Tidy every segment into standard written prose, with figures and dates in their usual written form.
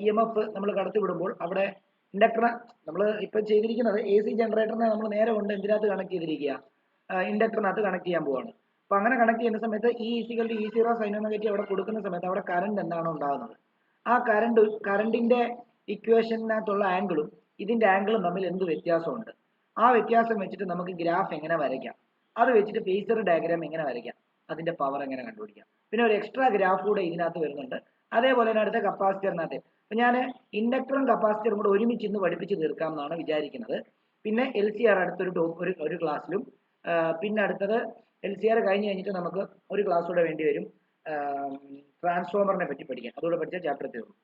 E M F നമ്മൾ കടത്തി വിടുമ്പോൾ അവിടെ ഇൻഡക്ടറിനെ നമ്മൾ ഇപ്പം ചെയ്തിരിക്കുന്നത് എ സി ജനറേറ്ററിനെ നമ്മൾ നേരെ കൊണ്ട് എന്തിനകത്ത് കണക്ട് ചെയ്തിരിക്കുക, ഇൻഡക്ടറിനകത്ത് കണക്ട് ചെയ്യാൻ പോവാണ്. അപ്പോൾ അങ്ങനെ കണക്ട് ചെയ്യുന്ന സമയത്ത് ഈ is equal to E0 sine omega അവിടെ കൊടുക്കുന്ന സമയത്ത് അവിടെ കറണ്ട് എന്താണോ ഉണ്ടാകുന്നത്, ആ കറണ്ടിന്റെ ഇക്വേഷനകത്തുള്ള ആംഗിളും ഇതിന്റെ ആംഗിളും തമ്മിൽ എന്ത് വ്യത്യാസമുണ്ട്, ആ വ്യത്യാസം വെച്ചിട്ട് നമുക്ക് ഗ്രാഫ് എങ്ങനെ വരയ്ക്കാം, അത് വെച്ചിട്ട് ഫേസർ ഡയഗ്രാം എങ്ങനെ വരയ്ക്കാം, അതിന്റെ പവർ എങ്ങനെ കണ്ടുപിടിക്കാം. പിന്നെ ഒരു എക്സ്ട്രാ ഗ്രാഫ് കൂടെ ഇതിനകത്ത് വരുന്നുണ്ട്. അതേപോലെ തന്നെ അടുത്ത കപ്പാസിറ്ററിനകത്ത് അപ്പൊ ഞാൻ ഇൻഡക്ടറും കപ്പാസിറ്ററും കൂടെ ഒരുമിച്ച് ഇന്ന് പഠിപ്പിച്ച് തീർക്കാം എന്നാണ് വിചാരിക്കുന്നത്. പിന്നെ LCR ഒരു ക്ലാസ്സിലും, പിന്നെ അടുത്തത് LCR കഴിഞ്ഞ് കഴിഞ്ഞിട്ട് നമുക്ക് ഒരു ക്ലാസ് കൂടെ വേണ്ടി വരും ട്രാൻസ്ഫോമറിനെ പറ്റി പഠിക്കാൻ. അതുകൂടെ പഠിച്ച ചാപ്റ്റർ തീർന്നു.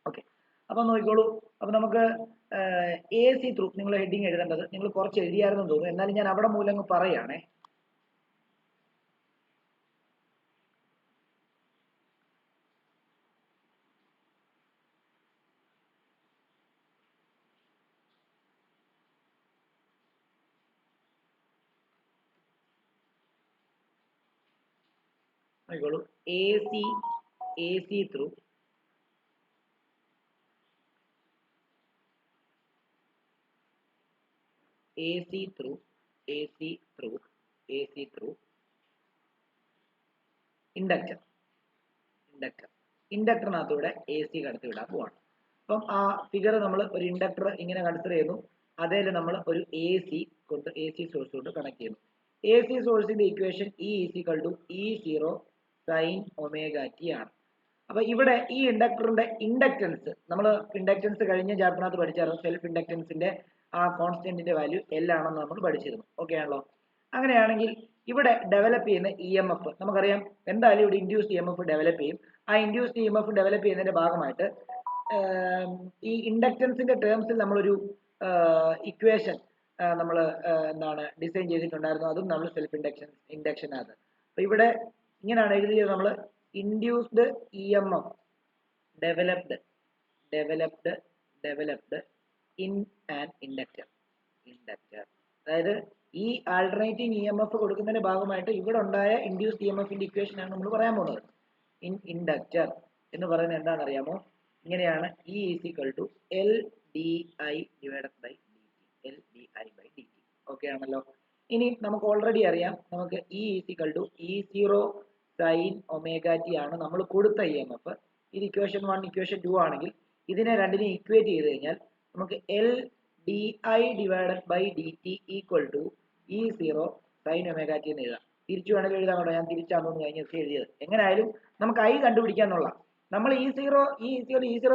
ഓക്കെ, അപ്പൊ നോക്കിക്കോളൂ. അപ്പൊ നമുക്ക് AC ത്രൂ നിങ്ങൾ ഹെഡിങ് എഴുതേണ്ടത് നിങ്ങൾ കുറച്ച് എഴുതിയായിരുന്നു തോന്നുന്നു, എന്നാലും ഞാൻ അവിടെ മൂലം അങ്ങ് പറയുകയാണേ. നോക്കിക്കോളൂ, AC ത്രൂ ഇൻഡക്ടറിനകത്തൂടെ AC കടത്തി വിടാൻ പോവാണ്. അപ്പം ആ ഫിഗർ നമ്മൾ ഒരു ഇൻഡക്ടർ ഇങ്ങനെ കൺസിഡർ ചെയ്യുന്നു, അതേല് നമ്മൾ ഒരു AC സോഴ്സ് കൊണ്ട് കണക്ട് ചെയ്യുന്നു. AC സോഴ്സിന്റെ equation E0 sine omega t ആണ്. അപ്പൊ ഇവിടെ ഈ ഇൻഡക്ടറിന്റെ ഇൻഡക്റ്റൻസ് നമ്മൾ ഇൻഡക്റ്റൻസ് കഴിഞ്ഞ ചാപ്റ്ററിനകത്ത് പഠിച്ചായിരുന്നു. സെൽഫ് ഇൻഡക്റ്റൻസിന്റെ ആ കോൺസ്റ്റന്റിന്റെ വാല്യൂ L ആണെന്ന് നമ്മൾ പഠിച്ചിരുന്നു. ഓക്കെ ആണല്ലോ? അങ്ങനെയാണെങ്കിൽ ഇവിടെ ഡെവലപ്പ് ചെയ്യുന്ന EMF നമുക്കറിയാം, എന്തായാലും ഇവിടെ ഇൻഡ്യൂസ്ഡ് EMF ഡെവലപ്പ് ചെയ്യും. ആ ഇൻഡ്യൂസ്ഡ് EMF ഡെവലപ്പ് ചെയ്യുന്നതിന്റെ ഭാഗമായിട്ട് ഈ ഇൻഡക്റ്റൻസിന്റെ ടേംസിൽ നമ്മളൊരു ഇക്വേഷൻ നമ്മൾ എന്താണ് ഡിസൈൻ ചെയ്തിട്ടുണ്ടായിരുന്നു. അതും നമ്മൾ സെൽഫ് ഇൻഡക്ഷനകത്ത്. അപ്പൊ ഇവിടെ ഇങ്ങനെയാണ് എഴുതിയത് നമ്മൾ: induced EMF developed in an inductor. അതായത് ഈ ആൾട്ടർനേറ്റിംഗ് EMF കൊടുക്കുന്നതിന്റെ ഭാഗമായിട്ട് ഇവിടെ ഉണ്ടായ ഇൻഡ്യൂസ്ഡ് EMFന്റെ ഇക്വേഷൻ ആണ് നമ്മൾ പറയാൻ പോകുന്നത്. ഇൻ ഇൻഡക്ടർ എന്ന് പറയുന്നത് എന്താണെന്ന് അറിയാമോ? ഇങ്ങനെയാണ്: E L di divided by dt. Okay ആണല്ലോ? ഇനി നമുക്ക് ഓൾറെഡി അറിയാം, നമുക്ക് E0 സൈൻ ഒമേഗ ടി ആണ് നമ്മൾ കൊടുത്ത EMF. ഇത് ഇക്വേഷൻ 1 ഇക്വേഷൻ 2 ആണെങ്കിൽ ഇതിനെ രണ്ടിനെ ഇക്വേറ്റ് ചെയ്ത് കഴിഞ്ഞാൽ നമുക്ക് L di divided by dt equal to E0 sine omega T എന്ന് എഴുതാം. തിരിച്ചു വേണമെങ്കിൽ എഴുതാൻ കേട്ടോ, ഞാൻ തിരിച്ചാന്ന് കഴിഞ്ഞ ദിവസം എഴുതിയത്. എങ്ങനെയായാലും നമുക്ക് I കണ്ടുപിടിക്കാന്നുള്ള, നമ്മൾ E0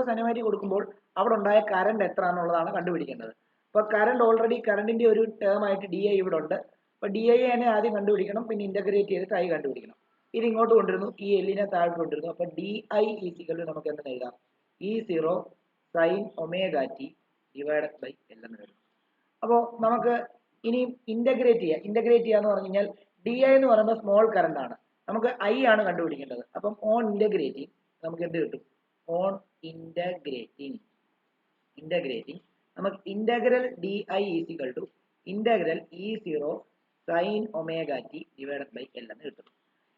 സൈൻ ഒമേഗ ടി കൊടുക്കുമ്പോൾ അവിടെ ഉണ്ടായ കറണ്ട് എത്ര എന്നുള്ളതാണ് കണ്ടുപിടിക്കേണ്ടത്. അപ്പൊ കറണ്ടിന്റെ ഒരു ടേം ആയിട്ട് di ഇവിടെ ഉണ്ട്. അപ്പൊ di നെ ആദ്യം കണ്ടുപിടിക്കണം, പിന്നെ ഇന്റഗ്രേറ്റ് ചെയ്തിട്ട് I കണ്ടുപിടിക്കണം. ഇത് ഇങ്ങോട്ട് കൊണ്ടിരുന്നു, ഈ എല്ലിനെ താഴോട്ട് കൊണ്ടിരുന്നു. അപ്പൊ di നമുക്ക് എന്തെന്ന് എഴുതാം? E0 sine omega t divided by L എന്ന് എഴുതാം. അപ്പോൾ നമുക്ക് ഇനി ഇന്റഗ്രേറ്റ് ചെയ്യാന്ന് പറഞ്ഞു കഴിഞ്ഞാൽ di എന്ന് പറയുമ്പോൾ സ്മോൾ കറണ്ട് ആണ്, നമുക്ക് I ആണ് കണ്ടുപിടിക്കേണ്ടത്. അപ്പം ഓൺ ഇന്റഗ്രേറ്റിംഗ് നമുക്ക് എന്ത് കിട്ടും? ഓൺ ഇന്റഗ്രേറ്റിംഗ് നമുക്ക് integral di integral E0 sine omega t divided by L എന്ന് കിട്ടും.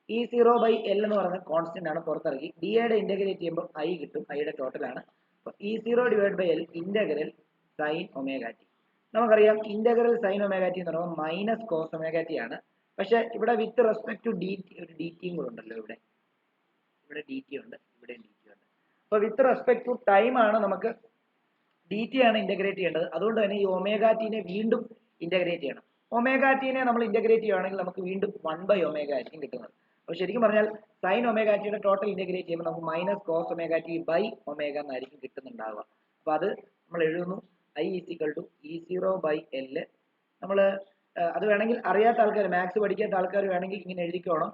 E0 ബൈ L എന്ന് പറയുന്നത് കോൺസ്റ്റന്റ് ആണ്, പുറത്തിറക്കി. di യുടെ ഇന്റഗ്രേറ്റ് ചെയ്യുമ്പോൾ I കിട്ടും, I യുടെ ടോട്ടൽ ആണ്. അപ്പോൾ E0 divide by L integral sine omega t. നമുക്കറിയാം ഇന്റഗ്രൽ സൈൻ ഒമേഗ ടി എന്ന് പറയുമ്പോൾ മൈനസ് കോസ് ഒമേഗ ടി ആണ്. പക്ഷെ ഇവിടെ വിത്ത് റെസ്പെക്ട് ടു dt ഒരു ഡിറ്റിയും കൂടെ ഉണ്ടല്ലോ, ഇവിടെ dt ഉണ്ട്, ഇവിടെ dt ഉണ്ട്. അപ്പോൾ വിത്ത് റെസ്പെക്ട് ടു ടൈം ആണ് നമുക്ക് dt ആണ് ഇന്റഗ്രേറ്റ് ചെയ്യേണ്ടത്. അതുകൊണ്ട് തന്നെ ഈ ഒമേഗ ടിനെ വീണ്ടും ഇന്റഗ്രേറ്റ് ചെയ്യണം. ഒമേഗ ടിനെ നമ്മൾ ഇന്റഗ്രേറ്റ് ചെയ്യുകയാണെങ്കിൽ നമുക്ക് വീണ്ടും 1/ω ആയിരിക്കും കിട്ടുന്നത്. അപ്പോൾ ശരിക്കും പറഞ്ഞാൽ സൈൻ ഒമേഗ ടിയുടെ ടോട്ടൽ ഇന്റഗ്രേറ്റ് ചെയ്യുമ്പോൾ നമുക്ക് minus cos omega t by omega എന്നായിരിക്കും കിട്ടുന്നുണ്ടാവുക. അപ്പോൾ അത് നമ്മൾ എഴുതുന്നു I E0 ബൈ L. നമ്മൾ അത് വേണമെങ്കിൽ അറിയാത്ത ആൾക്കാർ, മാത്സ് പഠിക്കാത്ത ആൾക്കാർ വേണമെങ്കിൽ ഇങ്ങനെ എഴുതിക്കോണം.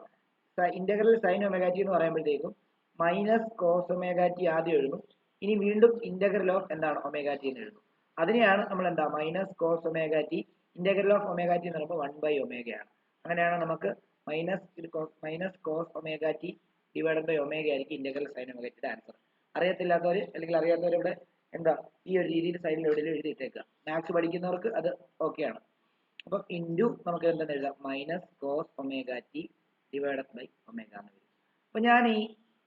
ഇന്റഗ്രൽ സൈൻ ഒമേഗ ടി എന്ന് പറയുമ്പോഴത്തേക്കും മൈനസ് കോസ് ഒമേഗ ടി ആദ്യം എഴുതും, ഇനി വീണ്ടും ഇന്റഗ്രൽ ഓഫ് എന്താണ് ഒമേഗ ടി എന്ന് എഴുതും. അതിനെയാണ് നമ്മൾ എന്താ minus cos omega t, integral of omega T എന്ന് പറയുമ്പോൾ 1/ω ആണ്. അങ്ങനെയാണ് നമുക്ക് minus cos omega t divided by omega ആയിരിക്കും ഇന്റഗ്രൽ സൈൻ ഒമേഗ ടിയുടെ ആൻസർ. അറിയത്തില്ലാത്തവർ അല്ലെങ്കിൽ അറിയാത്തവരുടെ എന്താ ഈ ഒരു രീതിയിൽ സൈഡിൽ എവിടെയും എഴുതിയിട്ടേക്കുക. മാത്സ് പഠിക്കുന്നവർക്ക് അത് ഓക്കെയാണ്. അപ്പം ഇൻറ്റു നമുക്ക് എന്തെന്ന് എഴുതാം? Minus cos omega t divided by omega എന്ന് വരും. അപ്പം ഞാൻ ഈ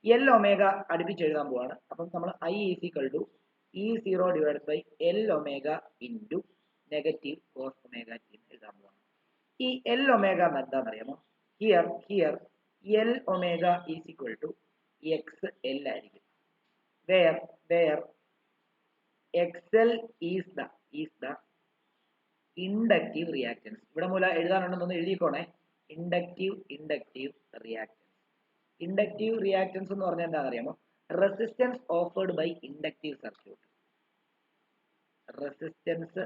എൽ ഒമേഗ അടുപ്പിച്ച് എഴുതാൻ പോവാണ്. അപ്പം നമ്മൾ I is equal to E0 divide by L omega into negative cos omega T എന്ന് എഴുതാൻ പോവാണ്. ഈ എൽ ഒമേഗ എന്ന് എന്താണെന്നറിയാമോ? Here L omega is equal to X L ആയിരിക്കും. Where XL is the inductive reactance. ഇവിടെ മൂലം എഴുതാനുണ്ടെന്നൊന്ന് എഴുതിക്കോണേ. Inductive reactance. ഇൻഡക്റ്റീവ് റിയാക്ടൻസ് എന്ന് പറഞ്ഞാൽ എന്താണെന്ന് അറിയാമോ? Resistance offered by inductive circuit. Resistance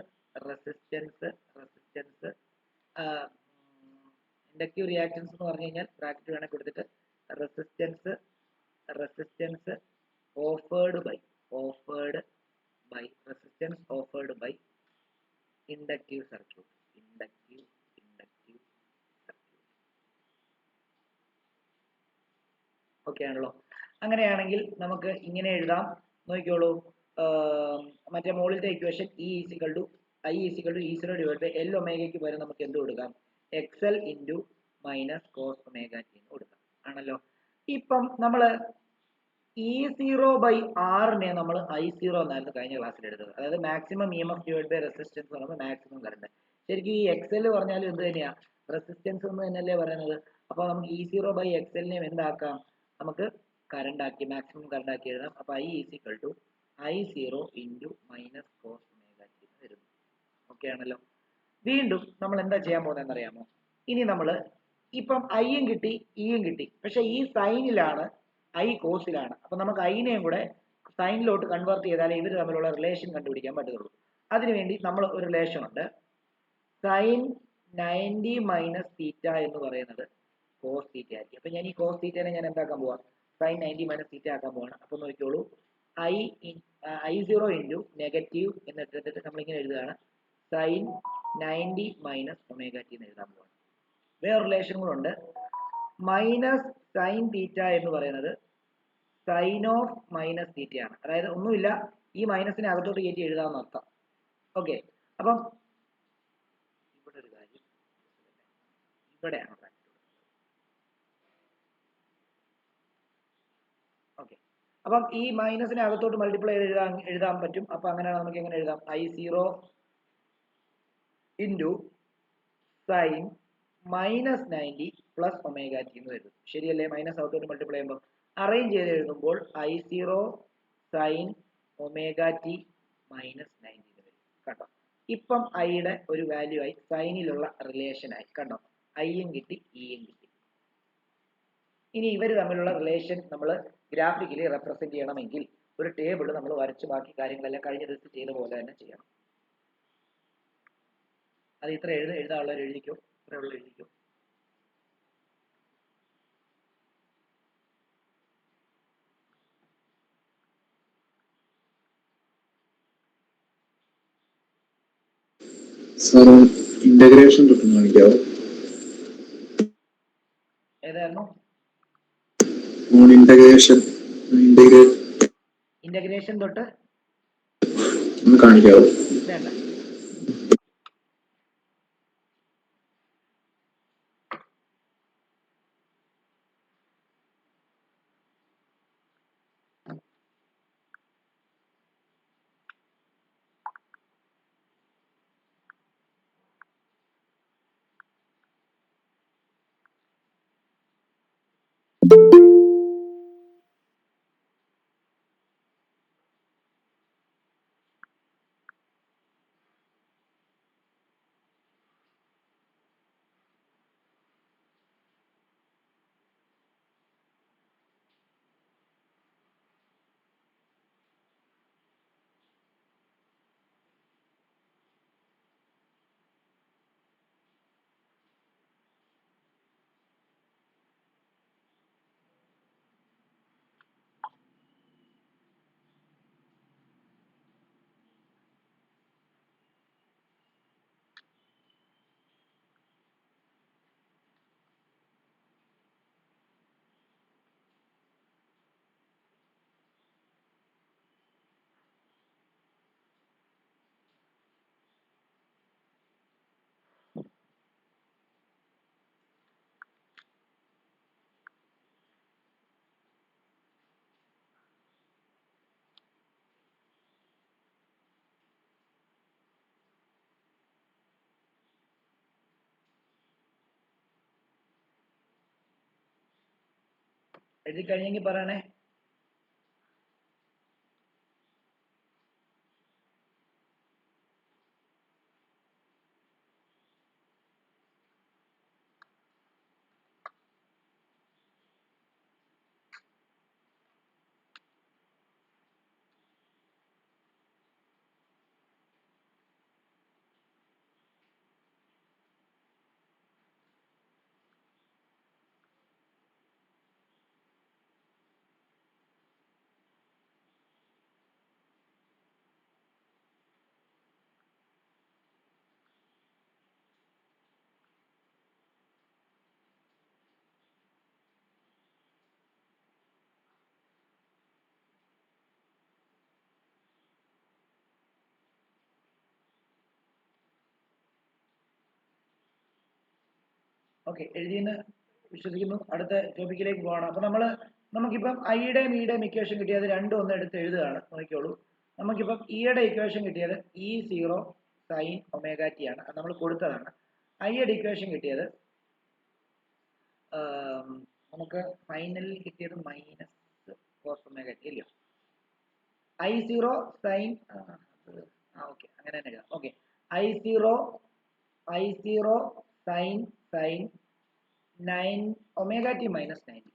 inductive reactance എന്ന് പറഞ്ഞു കഴിഞ്ഞാൽ ബ്രാക്കറ്റ് വേണേൽ കൊടുത്തിട്ട് resistance offered by inductive circuit. Okay ആണല്ലോ. അങ്ങനെയാണെങ്കിൽ നമുക്ക് ഇങ്ങനെ എഴുതാം. നോക്കിക്കോളൂ, മറ്റേ മുകളിലത്തെ equation I is equal to E0 divide by L ഒമേഗയ്ക്ക് പകരം നമുക്ക് എന്ത് കൊടുക്കാം? XL into minus cos omega T എന്ന് കൊടുക്കാം. ആണല്ലോ. ഇപ്പം നമ്മൾ E0 ബൈ ആറിനെ നമ്മൾ I0 എന്നായിരുന്നു കഴിഞ്ഞ ക്ലാസ്സിൽ എടുത്തത്. അതായത് maximum EMF divide by resistance എന്ന് പറയുമ്പോൾ മാക്സിമം കറണ്ട്. ശരിക്കും ഈ XL പറഞ്ഞാലും എന്ത് തന്നെയാ? റെസിസ്റ്റൻസ് എന്ന് തന്നെയല്ലേ പറയുന്നത്. അപ്പോൾ നമുക്ക് E0 ബൈ XLനെ എന്താക്കാം? നമുക്ക് കറണ്ട് ആക്കി, മാക്സിമം കറണ്ട് ആക്കി എഴുതാം. അപ്പൊ I is equal to I0 into minus cos omega T എന്ന് വരുന്നു. ഓക്കെ ആണല്ലോ. വീണ്ടും നമ്മൾ എന്താ ചെയ്യാൻ പോകുന്നതെന്ന് അറിയാമോ? ഇനി നമ്മൾ ഇപ്പം ഐയും കിട്ടി ഇയും കിട്ടി, പക്ഷെ ഈ സൈനിലാണ്, ഐ കോസിലാണ്. അപ്പൊ നമുക്ക് ഐനെയും കൂടെ സൈനിലോട്ട് കൺവേർട്ട് ചെയ്താലേ ഇവർ തമ്മിലുള്ള റിലേഷൻ കണ്ടുപിടിക്കാൻ പറ്റുള്ളൂ. അതിനുവേണ്ടി നമ്മൾ ഒരു റിലേഷൻ ഉണ്ട്. സൈൻ 90 മൈനസ് തീറ്റ എന്ന് പറയുന്നത് കോസ് തീറ്റ ആയിരിക്കും. അപ്പൊ ഞാൻ ഈ കോസ് തീറ്റനെ ഞാൻ എന്താക്കാൻ പോവാം? സൈൻ 90 മൈനസ് തീറ്റ ആക്കാൻ പോവാണ്. അപ്പൊ നോക്കിയോളൂ, I0 ഇൻറ്റു നെഗറ്റീവ് എന്നിട്ട് നമ്മളിങ്ങനെ എഴുതുകയാണ് സൈൻ 90 മൈനസ് ഒമേഗ ടി എന്ന് എഴുതാൻ പോവാണ്. വേറെ റിലേഷൻ കൂടെ മൈനസ് സൈൻ തീറ്റ എന്ന് പറയുന്നത് സൈൻ ഓഫ് മൈനസ് തീറ്റയാണ്. അതായത് ഒന്നുമില്ല, ഈ മൈനസിനെ അകത്തോട്ട് കയറ്റി എഴുതാമെന്ന് അർത്ഥം. ഓക്കെ, അപ്പം ഇവിടെ ഒരു കാര്യം, ഇവിടെയാണ് ഓക്കെ. അപ്പം ഈ മൈനസിനെ അകത്തോട്ട് മൾട്ടിപ്ലൈ ചെയ്ത് എഴുതാൻ പറ്റും. അപ്പൊ അങ്ങനെയാണ് നമുക്ക് എങ്ങനെ എഴുതാം? I0 into sine minus 90 plus omega T എന്ന് വരും. ശരിയല്ലേ? മൈനസ് അകത്തോട്ട് മൾട്ടിപ്ലൈ ചെയ്യുമ്പോൾ അറേഞ്ച് ചെയ്ത് എഴുതുമ്പോൾ I0 sine omega t minus 90 എന്ന് വരും. കണ്ടോ? ഇപ്പം ഐയുടെ ഒരു വാല്യൂ ആയി, സൈനിലുള്ള റിലേഷൻ ആയി. കണ്ടോ? ഐയും കിട്ടി ഇയും കിട്ടി. ഇനി ഇവർ തമ്മിലുള്ള റിലേഷൻ നമ്മൾ ഗ്രാഫിക്കലി റെപ്രസെന്റ് ചെയ്യണമെങ്കിൽ ഒരു ടേബിൾ നമ്മൾ വരച്ച് ബാക്കി കാര്യങ്ങളെല്ലാം കഴിഞ്ഞ ദിവസം ചെയ്ത പോലെ തന്നെ ചെയ്യണം. അത് ഇത്ര എഴുതാനുള്ളവർ എഴുതിക്കോ, ഇത്രയുള്ള എഴുതിക്കോ. ഇന്റഗ്രേഷൻ തൊട്ട് കാണിക്കാവോ? ഏതായിരുന്നു? ഇന്റഗ്രേഷൻ തൊട്ട് ഒന്ന് കാണിക്കാവോ? വേണ്ട. എഴുതി കഴിഞ്ഞെങ്കിൽ പറയണേ. ഓക്കെ, എഴുതിയെന്ന് വിശ്വസിക്കുന്നു. അടുത്ത ടോപ്പിക്കിലേക്ക് പോകണം. അപ്പൊ നമുക്കിപ്പം ഐയുടെയും ഇയുടെയും ഇക്വേഷൻ കിട്ടിയത് രണ്ടും ഒന്ന് എടുത്ത് എഴുതുകയാണ്. നോക്കിക്കോളൂ. നമുക്കിപ്പം ഇയുടെ ഇക്വേഷൻ കിട്ടിയത് E0 സൈൻ ഒമേഗ ടി ആണ്. അത് നമ്മൾ കൊടുത്തതാണ്. ഐയുടെ ഇക്വേഷൻ കിട്ടിയത് നമുക്ക് ഫൈനലിൽ കിട്ടിയത് മൈനസ് കോസ് ഒമേഗ ടി അല്ലയോ. I0 സൈൻ ഓക്കെ, അങ്ങനെ തന്നെ എഴുതാം. Okay, I0 sine 9 omega t minus 90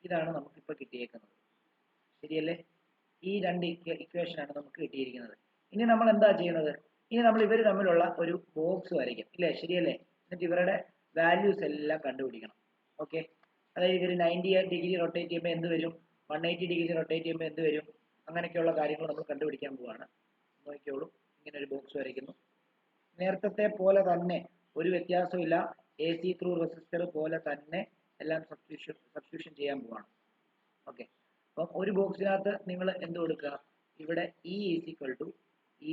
ഇതാണ് നമുക്കിപ്പോൾ കിട്ടിയേക്കുന്നത്. ശരിയല്ലേ? ഈ രണ്ട് ഇക്വേഷൻ ആണ് നമുക്ക് കിട്ടിയിരിക്കുന്നത്. ഇനി നമ്മൾ എന്താ ചെയ്യുന്നത്? ഇനി നമ്മൾ ഇവർ തമ്മിലുള്ള ഒരു ബോക്സ് വരയ്ക്കും, ഇല്ലേ? ശരിയല്ലേ? എന്നിട്ട് ഇവരുടെ വാല്യൂസ് എല്ലാം കണ്ടുപിടിക്കണം. ഓക്കെ, അതായത് ഇവർ 90 ഡിഗ്രി റൊട്ടേറ്റ് ചെയ്യുമ്പോൾ എന്ത് വരും, 180 ഡിഗ്രി റൊട്ടേറ്റ് ചെയ്യുമ്പോൾ എന്ത് വരും, അങ്ങനെയൊക്കെയുള്ള കാര്യങ്ങൾ നമ്മൾ കണ്ടുപിടിക്കാൻ പോവാണ്. നോക്കിയോളൂ, ഇങ്ങനെ ഒരു ബോക്സ് വരയ്ക്കുന്നു. നേരത്തെ പോലെ തന്നെ ഒരു വ്യത്യാസമില്ല, AC ത്രൂ റെസിസ്റ്റർ പോലെ തന്നെ എല്ലാം സബ്സ്റ്റിറ്റ്യൂഷൻ ചെയ്യാൻ പോവാണ്. ഓക്കെ, അപ്പം ഒരു ബോക്സിനകത്ത് നിങ്ങൾ എന്ത് കൊടുക്കുക, ഇവിടെ E =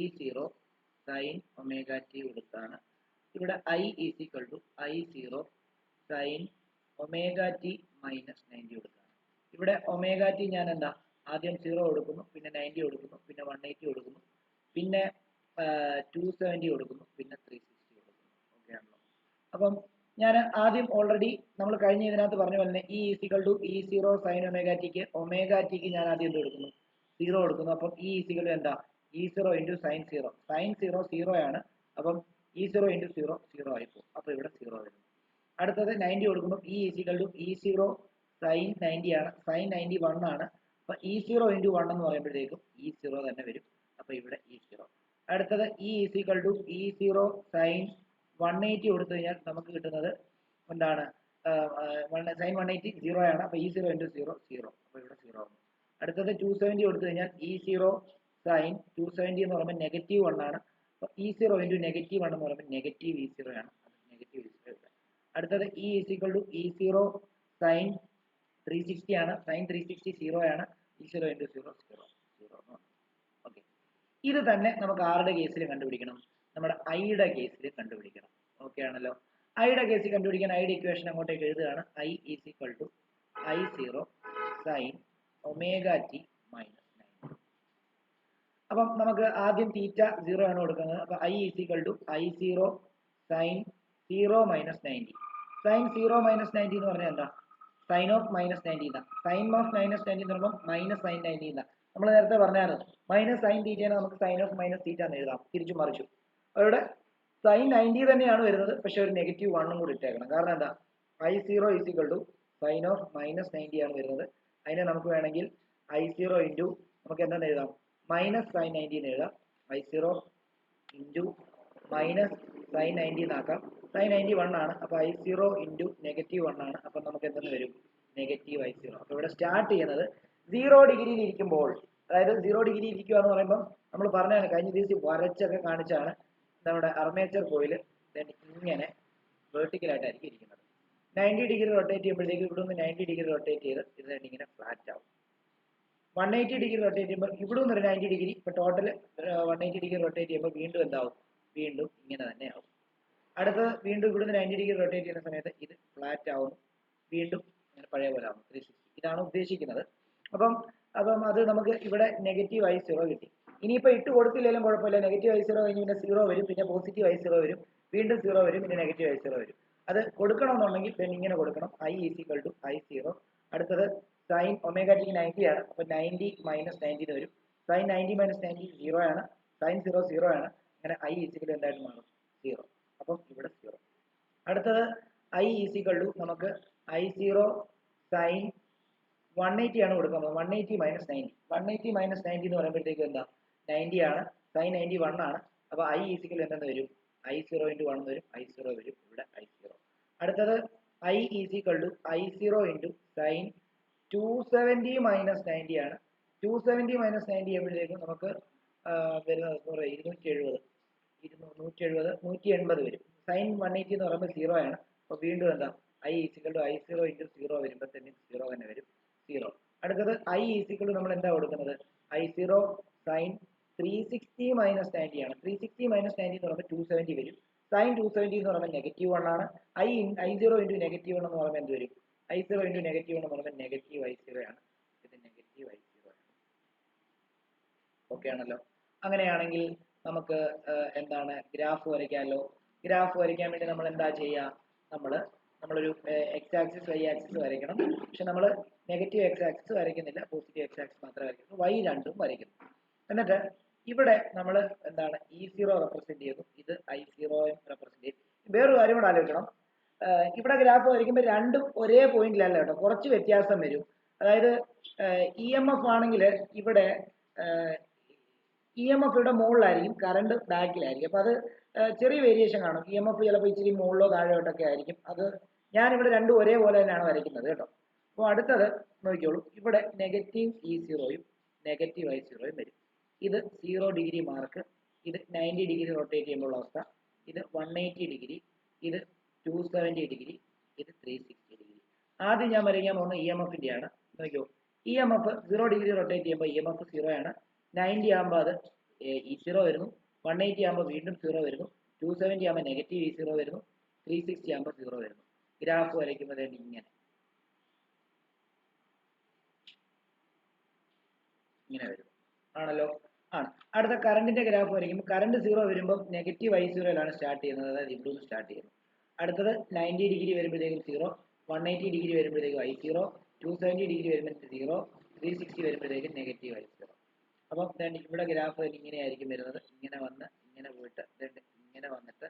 E0 sine omega T കൊടുത്താണ്. ഇവിടെ I = I0 sine omega t minus 90 കൊടുക്കുകയാണ്. ഇവിടെ ഒമേഗ ടി ഞാൻ എന്താ ആദ്യം 0 കൊടുക്കുന്നു, പിന്നെ 90 കൊടുക്കുന്നു, പിന്നെ 180 കൊടുക്കുന്നു, പിന്നെ 270 കൊടുക്കുന്നു, പിന്നെ 360 കൊടുക്കുന്നു. ഓക്കെ ആണല്ലോ? അപ്പം ഞാൻ ആദ്യം ഓൾറെഡി നമ്മൾ കഴിഞ്ഞ ഇതിനകത്ത് പറഞ്ഞ പോലെ തന്നെ E = E0 sine omega tick ഞാൻ ആദ്യം എന്ത് കൊടുക്കുന്നു, 0 കൊടുക്കുന്നു. അപ്പം E = എന്താ, E0 × സൈൻ 0. സൈൻ 0 0 ആണ്. അപ്പം E0 × 0 0 ആയിപ്പോകും. അപ്പോൾ ഇവിടെ 0 വരുന്നു. അടുത്തത് 90 കൊടുക്കുമ്പോൾ E = E0 സൈൻ 90 ആണ്. സൈൻ 90 1 ആണ്. അപ്പോൾ E0 × 1 എന്ന് പറയുമ്പോഴത്തേക്കും E0 തന്നെ വരും. അപ്പോൾ ഇവിടെ E0. അടുത്തത് E = E0 സൈൻ 180 കൊടുത്തു കഴിഞ്ഞാൽ നമുക്ക് കിട്ടുന്നത് എന്താണ്, സൈൻ 180 0 ആണ്. അപ്പോൾ E0 × 0 0. അപ്പോൾ ഇവിടെ 0 ആകുന്നു. അടുത്തത് 270 കൊടുത്തു കഴിഞ്ഞാൽ E0 സൈൻ 270 എന്ന് പറയുമ്പോൾ -1 ആണ്. അപ്പോൾ E0 × -1 എന്ന് പറയുമ്പോൾ നെഗറ്റീവ് E0 ആണ്. നെഗറ്റീവ് E0 ഇവിടെ. അടുത്തത് E = E0 സൈൻ 360 ആണ്. സൈൻ 360 0 ആണ്. E0 × 0 0 0. ഓക്കെ, ഇത് തന്നെ നമുക്ക് ആരുടെ കേസിൽ കണ്ടുപിടിക്കണം, നമ്മുടെ ഐയുടെ കേസിൽ കണ്ടുപിടിക്കണം. ഓക്കെ ആണല്ലോ? ഐയുടെ കേസിൽ കണ്ടുപിടിക്കാൻ ഐയുടെ ഇക്വേഷൻ അങ്ങോട്ടേക്ക് എഴുതുകയാണ്. I = I0 sine omega t minus 90. അപ്പം നമുക്ക് ആദ്യം തീറ്റ 0 ആണ് കൊടുക്കുന്നത്. അപ്പോൾ I = I0 sine 0 minus 90. Sine 0 minus 90 എന്ന് പറഞ്ഞാൽ എന്താ, സൈൻ ഓഫ് മൈനസ് 90 ഇതാ. സൈൻ ഓഫ് മൈനസ് 90 എന്ന് പറയുമ്പോൾ മൈനസ് സൈൻ 90 ഇതാ. നമ്മൾ നേരത്തെ പറഞ്ഞായിരുന്നു മൈനസ് സൈൻ തീറ്റയാണ് നമുക്ക് സൈൻ ഓഫ് മൈനസ് തീറ്റ എന്ന് എഴുതാം, തിരിച്ചു മറിച്ചു. അവിടെ സൈൻ 90 തന്നെയാണ് വരുന്നത്, പക്ഷെ ഒരു -1 കൂടി ഇട്ടേക്കണം. കാരണം എന്താ, I0 = സൈൻ ഓഫ് മൈനസ് 90 ആണ് വരുന്നത്. അതിനെ നമുക്ക് വേണമെങ്കിൽ I0 × നമുക്ക് എന്താണെന്ന് എഴുതാം, മൈനസ് സൈൻ 90 എന്ന് എഴുതാം. I0 × minus sign 90 എന്നാക്കാം. സൈൻ 90 1 ആണ്. അപ്പോൾ I0 × -1 ആണ്. അപ്പം നമുക്ക് എന്തെന്ന് വരും, നെഗറ്റീവ് I0. അപ്പോൾ ഇവിടെ സ്റ്റാർട്ട് ചെയ്യുന്നത് 0 ഡിഗ്രിയിൽ ഇരിക്കുമ്പോൾ, അതായത് 0 ഡിഗ്രി ഇരിക്കുക എന്ന് പറയുമ്പോൾ നമ്മൾ പറഞ്ഞാണ്, കഴിഞ്ഞ ദിവസം വരച്ചൊക്കെ കാണിച്ചാണ്, നമ്മുടെ അർമേച്ചർ കോയിൽ ഇങ്ങനെ വെർട്ടിക്കലായിട്ടായിരിക്കും ഇരിക്കുന്നത്. 90 ഡിഗ്രി റൊട്ടേറ്റ് ചെയ്യുമ്പോഴത്തേക്ക് ഇവിടെ നിന്ന് 90 ഡിഗ്രി റൊട്ടേറ്റ് ചെയ്ത് ഇത് ഇങ്ങനെ ഫ്ലാറ്റ് ആവും. 180 ഡിഗ്രി റൊട്ടേറ്റ് ചെയ്യുമ്പോൾ ഇവിടെ നിന്ന് ഒരു 90 ഡിഗ്രി, ഇപ്പോൾ ടോട്ടൽ 180 ഡിഗ്രി റൊട്ടേറ്റ് ചെയ്യുമ്പോൾ വീണ്ടും എന്താവും, വീണ്ടും ഇങ്ങനെ തന്നെ ആവും. അടുത്ത് വീണ്ടും ഇവിടുന്ന് 90 ഡിഗ്രി റൊട്ടേറ്റ് ചെയ്യുന്ന സമയത്ത് ഇത് ഫ്ലാറ്റ് ആവുന്നു, വീണ്ടും ഇങ്ങനെ പഴയ പോലെ ആവുന്നു. 360 ഇതാണ് ഉദ്ദേശിക്കുന്നത്. അപ്പം അത് നമുക്ക് ഇവിടെ നെഗറ്റീവ് I0 കിട്ടി. ഇനിയിപ്പോൾ ഇട്ട് കൊടുത്തില്ലെങ്കിലും കുഴപ്പമില്ല, നെഗറ്റീവ് I0 കഴിഞ്ഞ് പിന്നെ 0 വരും, പിന്നെ പോസിറ്റീവ് I0 വരും, വീണ്ടും 0 വരും, പിന്നെ നെഗറ്റീവ് I0 വരും. അത് കൊടുക്കണമെന്നുണ്ടെങ്കിൽ then ഇങ്ങനെ കൊടുക്കണം I is equal to I0. അടുത്തത് സൈൻ ഒമേഗ ടി 90 ആണ്. അപ്പോൾ 90 മൈനസ് 90 എന്ന് വരും. സൈൻ 90 മൈനസ് 90 0 ആണ്. സൈൻ 0 0 ആണ്. അങ്ങനെ I is equal to എന്തായിട്ട് മാറും 0. അപ്പം ഇവിടെ 0. അടുത്തത് I is equal to നമുക്ക് I0 സൈൻ 180 ആണ് കൊടുക്കുന്നത്. 180 മൈനസ് 90. 180 മൈനസ് 90 എന്ന് പറയുമ്പോഴത്തേക്ക് എന്താ 90 ആണ്. സൈൻ 90 1 ആണ്. അപ്പോൾ I is equal to എന്താ വരും I0 into 1 വരും. I0 വരും. ഇവിടെ I0. അടുത്തത് I is equal to I0 into sin 270 minus 90 ആണ്. 270 minus 90 എപ്പോഴത്തേക്കും നമുക്ക് വരുന്നത് 270 180 വരും. സൈൻ 180 എന്ന് പറയുമ്പോൾ 0 ആണ്. അപ്പോൾ വീണ്ടും എന്താ I is equal to I0 into 0 വരുമ്പോൾ തന്നെ 0 തന്നെ വരും 0. അടുത്തത് I is equal to നമ്മൾ എന്താ കൊടുക്കുന്നത് I0 സൈൻ 360 മൈനസ് 90 ആണ്. 360 മൈനസ് 90 എന്ന് പറയുമ്പോൾ 270 വരും. സൈൻ 270 എന്ന് പറയുമ്പോൾ -1 ആണ്. I0 into -1 എന്ന് പറയുമ്പോൾ എന്ത് വരും I0 into -1 എന്ന് പറയുമ്പോൾ നെഗറ്റീവ് I0 ആണ്. ഇത് നെഗറ്റീവ് I0 ആണ്. ഓക്കെ ആണല്ലോ. അങ്ങനെയാണെങ്കിൽ നമുക്ക് എന്താണ് ഗ്രാഫ് വരയ്ക്കാമല്ലോ. ഗ്രാഫ് വരയ്ക്കാൻ വേണ്ടി നമ്മൾ എന്താ ചെയ്യുക നമ്മളൊരു എക്സ് ആക്സിസ് വൈ ആക്സിസ് വരയ്ക്കണം. പക്ഷെ നമ്മൾ നെഗറ്റീവ് എക്സ് ആക്സിസ് വരയ്ക്കുന്നില്ല, പോസിറ്റീവ് എക്സ് ആക്സിസ് മാത്രമേ വരയ്ക്കുന്നു. വൈ രണ്ടും വരയ്ക്കുന്നു. എന്നിട്ട് ഇവിടെ നമ്മൾ എന്താണ് E0 റെപ്രസെന്റ് ചെയ്യുന്നു, ഇത് I0 റെപ്രസെന്റ് ചെയ്യും. വേറൊരു കാര്യം കൂടെ ആലോചിക്കണം. ഇവിടെ ഗ്രാഫ് വരയ്ക്കുമ്പോൾ രണ്ടും ഒരേ പോയിന്റിലല്ല കേട്ടോ, കുറച്ച് വ്യത്യാസം വരും. അതായത് EMF ആണെങ്കിൽ ഇവിടെ EMF ഇവിടെ മുകളിലായിരിക്കും, കറണ്ട് ബാക്കിലായിരിക്കും. അപ്പോൾ അത് ചെറിയ വേരിയേഷൻ കാണും. EMF ചിലപ്പോൾ ഇച്ചിരി മുകളിലോ താഴോട്ടൊക്കെ ആയിരിക്കും. അത് ഞാനിവിടെ രണ്ടും ഒരേപോലെ തന്നെയാണ് വരയ്ക്കുന്നത് കേട്ടോ. അപ്പോൾ അടുത്തത് നോക്കിക്കോളൂ, ഇവിടെ നെഗറ്റീവ് E0യും നെഗറ്റീവ് I0യും വരും. ഇത് 0 ഡിഗ്രി മാർക്ക്, ഇത് 90 ഡിഗ്രി റൊട്ടേറ്റ് ചെയ്യുമ്പോൾ അവസ്ഥ, ഇത് 180 ഡിഗ്രി, ഇത് 270 ഡിഗ്രി, ഇത് 360 ഡിഗ്രി. ആദ്യം ഞാൻ വരയ്ക്കാൻ പോകുന്ന EMF-ന്റെ ആണ്. നോക്കിയോ, EMF 0 ഡിഗ്രി റൊട്ടേറ്റ് ചെയ്യുമ്പോൾ EMF 0 ആണ്. 90 ആകുമ്പോൾ അത് E0 വരുന്നു. 180 ആകുമ്പോൾ വീണ്ടും 0 വരുന്നു. 270 ആകുമ്പോൾ നെഗറ്റീവ് E0 വരുന്നു. 360 ആകുമ്പോൾ 0 വരുന്നു. ഗ്രാഫ് വരയ്ക്കുമ്പോൾ ഇങ്ങനെ വരും ആണല്ലോ. ആണ്. അടുത്ത കറണ്ടിന്റെ ഗ്രാഫ് വരയ്ക്കുമ്പോൾ കറണ്ട് 0 വരുമ്പോൾ നെഗറ്റീവ് I0യിലാണ് സ്റ്റാർട്ട് ചെയ്യുന്നത്, അതായത് ഇവിടെ നിന്ന് സ്റ്റാർട്ട് ചെയ്യുന്നു. അടുത്തത് 90 ഡിഗ്രി വരുമ്പോഴത്തേക്കും 0, 180 ഡിഗ്രി വരുമ്പോഴത്തേക്കും I0, 270 ഡിഗ്രി വരുമ്പോഴത്തേക്കും 0, 360 വരുമ്പോഴത്തേക്കും നെഗറ്റീവ് I0. അപ്പം ഇവിടെ ഗ്രാഫ് ഇങ്ങനെയായിരിക്കും വരുന്നത്. ഇങ്ങനെ വന്ന് ഇങ്ങനെ പോയിട്ട് ഇങ്ങനെ വന്നിട്ട്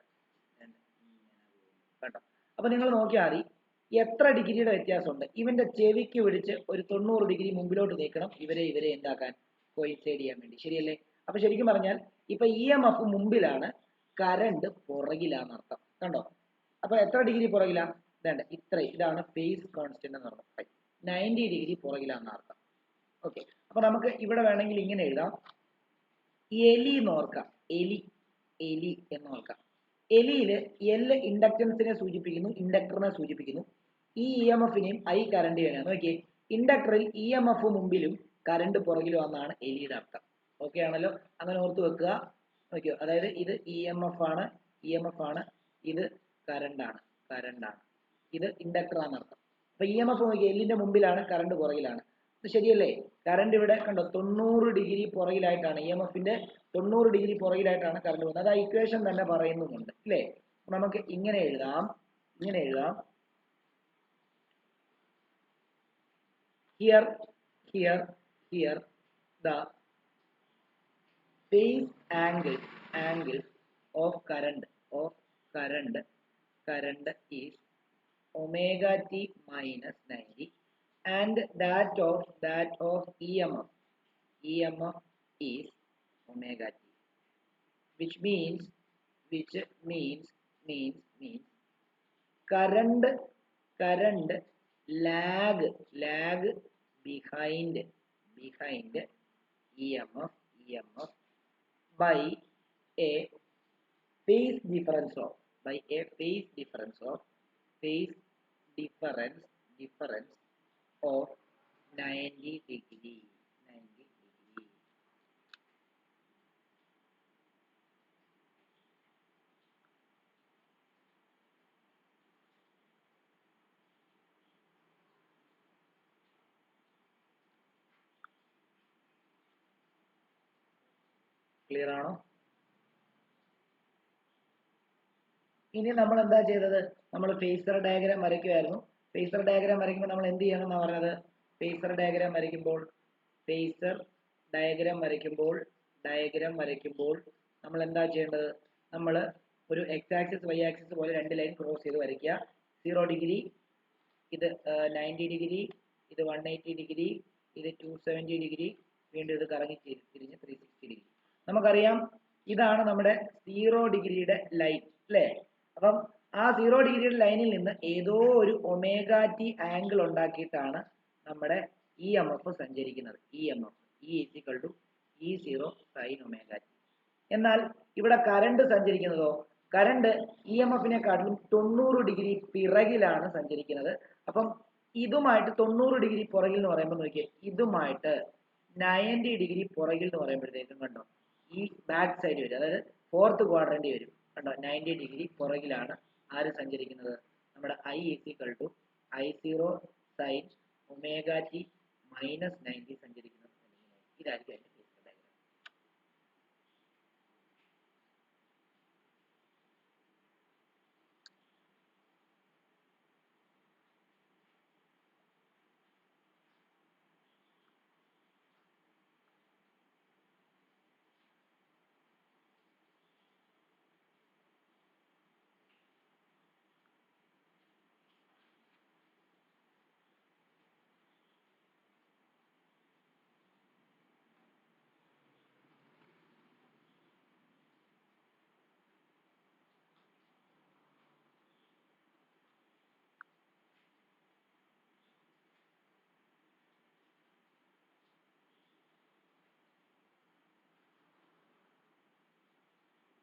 കേട്ടോ. അപ്പൊ നിങ്ങൾ നോക്കിയാൽ മതി എത്ര ഡിഗ്രിയുടെ വ്യത്യാസമുണ്ട്. ഇവന്റെ ചെവിക്ക് പിടിച്ച് ഒരു 90 ഡിഗ്രി മുമ്പിലോട്ട് നീക്കണം, ഇവരെ എന്താക്കാൻ കോയിൻസൈഡ് ചെയ്യാൻ വേണ്ടി. ശരിയല്ലേ? അപ്പൊ ശരിക്കും പറഞ്ഞാൽ ഇപ്പൊ EMF മുമ്പിലാണ്, കറണ്ട് പുറകിലാന്നർത്ഥം. കണ്ടോ? അപ്പൊ എത്ര ഡിഗ്രി പുറകിലാ? ഇതാണ് ഫേസ് കോൺസ്റ്റന്റ് എന്ന് പറഞ്ഞത്. 90 ഡിഗ്രി പുറകിലാന്നർത്ഥം. ഓക്കെ. അപ്പൊ നമുക്ക് ഇവിടെ വേണമെങ്കിൽ ഇങ്ങനെ എഴുതാം, എലി എന്നോർക്കാം. എലി എന്നോർക്കാം. എലിയില് L ഇൻഡക്ടൻസിനെ സൂചിപ്പിക്കുന്നു, ഇൻഡക്ടറിനെ സൂചിപ്പിക്കുന്നു. ഈ EMF-നെയും I കറണ്ടിനെയാണ്. നോക്കിയേ, ഇൻഡക്ടറിൽ EMF മുമ്പിലും കറണ്ട് പുറകിലും എന്നാണ് എലിയുടെ അർത്ഥം. ഓക്കെ ആണല്ലോ. അങ്ങനെ ഓർത്ത് വെക്കുക. നോക്കിയോ, അതായത് ഇത് EMF ആണ്, ഇത് കറണ്ടാണ്, ഇത് ഇൻഡക്ടർ ആണെന്നർത്ഥം. അപ്പൊ EMF നോക്കിയാൽ എല്ലിന്റെ മുമ്പിലാണ്, കറണ്ട് പുറകിലാണ്. ശരിയല്ലേ? കറണ്ട് ഇവിടെ കണ്ടോ 90 ഡിഗ്രി പുറകിലായിട്ടാണ്, EMF-ന്റെ 90 ഡിഗ്രി പുറകിലായിട്ടാണ് കറണ്ട് പോകുന്നത്. അത് ആ ഇക്വേഷൻ തന്നെ പറയുന്നുണ്ട് അല്ലേ? നമുക്ക് ഇങ്ങനെ എഴുതാം, here the phase angle of current is omega t minus 90 and that of EMF is omega t, which means current lag behind EMF by a phase difference of 90 degree. Clear ആണോ? ഇനി നമ്മൾ എന്താ ചെയ്തത്? നമ്മൾ ഫേസർ ഡയഗ്രാം വരയ്ക്കുമായിരുന്നു. ഫേസർ ഡയഗ്രാം വരയ്ക്കുമ്പോൾ നമ്മൾ എന്ത് ചെയ്യണം എന്നാണ് പറഞ്ഞത്? ഫേസർ ഡയഗ്രാം വരയ്ക്കുമ്പോൾ നമ്മൾ എന്താ ചെയ്യേണ്ടത്? നമ്മൾ ഒരു എക്സ് ആക്സിസ് വൈ ആക്സിസ് പോലെ രണ്ട് ലൈൻ ക്രോസ് ചെയ്ത് വരയ്ക്കുക. 0 ഡിഗ്രി, ഇത് 90 ഡിഗ്രി, ഇത് 180 ഡിഗ്രി, ഇത് 270 ഡിഗ്രി, വീണ്ടും ഇത് കറങ്ങി തിരിഞ്ഞ് 360 ഡിഗ്രി. നമുക്കറിയാം ഇതാണ് നമ്മുടെ 0 ഡിഗ്രിയുടെ ലൈൻ അല്ലേ? അപ്പം ആ 0 ഡിഗ്രിയുടെ ലൈനിൽ നിന്ന് ഏതോ ഒരു ഒമേഗ ടി ആംഗിൾ ഉണ്ടാക്കിയിട്ടാണ് നമ്മുടെ EMF സഞ്ചരിക്കുന്നത്. EMF E=E0 sin omega T. എന്നാൽ ഇവിടെ കറണ്ട് സഞ്ചരിക്കുന്നതോ? കറണ്ട് EMF-നെക്കാട്ടിലും 90 ഡിഗ്രി പിറകിലാണ് സഞ്ചരിക്കുന്നത്. അപ്പം ഇതുമായിട്ട് 90 ഡിഗ്രി പുറകിൽ എന്ന് പറയുമ്പോൾ നോക്കിയേ, ഇതുമായിട്ട് 90 ഡിഗ്രി പുറകിൽ എന്ന് പറയുമ്പോഴത്തേക്കും കണ്ടോ ഈ ബാക്ക് സൈഡ് വരും, അതായത് ഫോർത്ത് ക്വാഡ്രന്റ് വരും. കണ്ടോ 90 ഡിഗ്രി പുറകിലാണ് ആര് സഞ്ചരിക്കുന്നത്? നമ്മുടെ I=I0 sin omega t minus 90 സഞ്ചരിക്കുന്നത്. ഇതായിരിക്കും അതിന്റെ ഫേസർ ഡയഗ്രാം.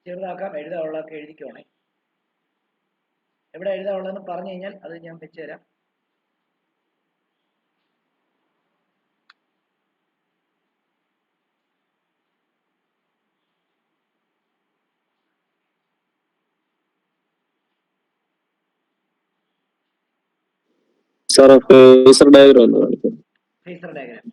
ചെറുതാക്കാം, എഴുതാനുള്ളതൊക്കെ എഴുതിക്കോണേ. എവിടെ എഴുതാനുള്ളതെന്ന് പറഞ്ഞു കഴിഞ്ഞാൽ അത് ഞാൻ വെച്ചുതരാം. സാർ ഫേസർ ഡയഗ്രാം ഒന്ന് കാണിക്കും. Phasor diagram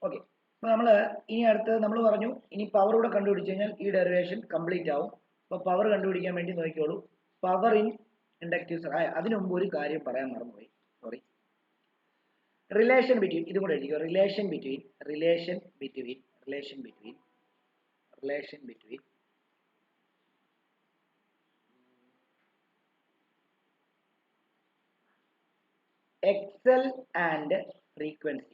okay. അപ്പൊ നമ്മൾ ഇനി അടുത്ത് നമ്മൾ പറഞ്ഞു ഇനി പവർ കൂടെ കണ്ടുപിടിച്ചു കഴിഞ്ഞാൽ ഈ ഡെറിവേഷൻ കംപ്ലീറ്റ് ആവും. അപ്പൊ പവർ കണ്ടുപിടിക്കാൻ വേണ്ടി നോക്കിക്കോളൂ. Power in inductive. അതിനു മുമ്പ് ഒരു കാര്യം പറയാൻ മറന്നുപോയി, സോറി. റിലേഷൻ ബിറ്റ്വീൻ, ഇതും കൂടെ എഴുതിക്കോ. Relation between XL and frequency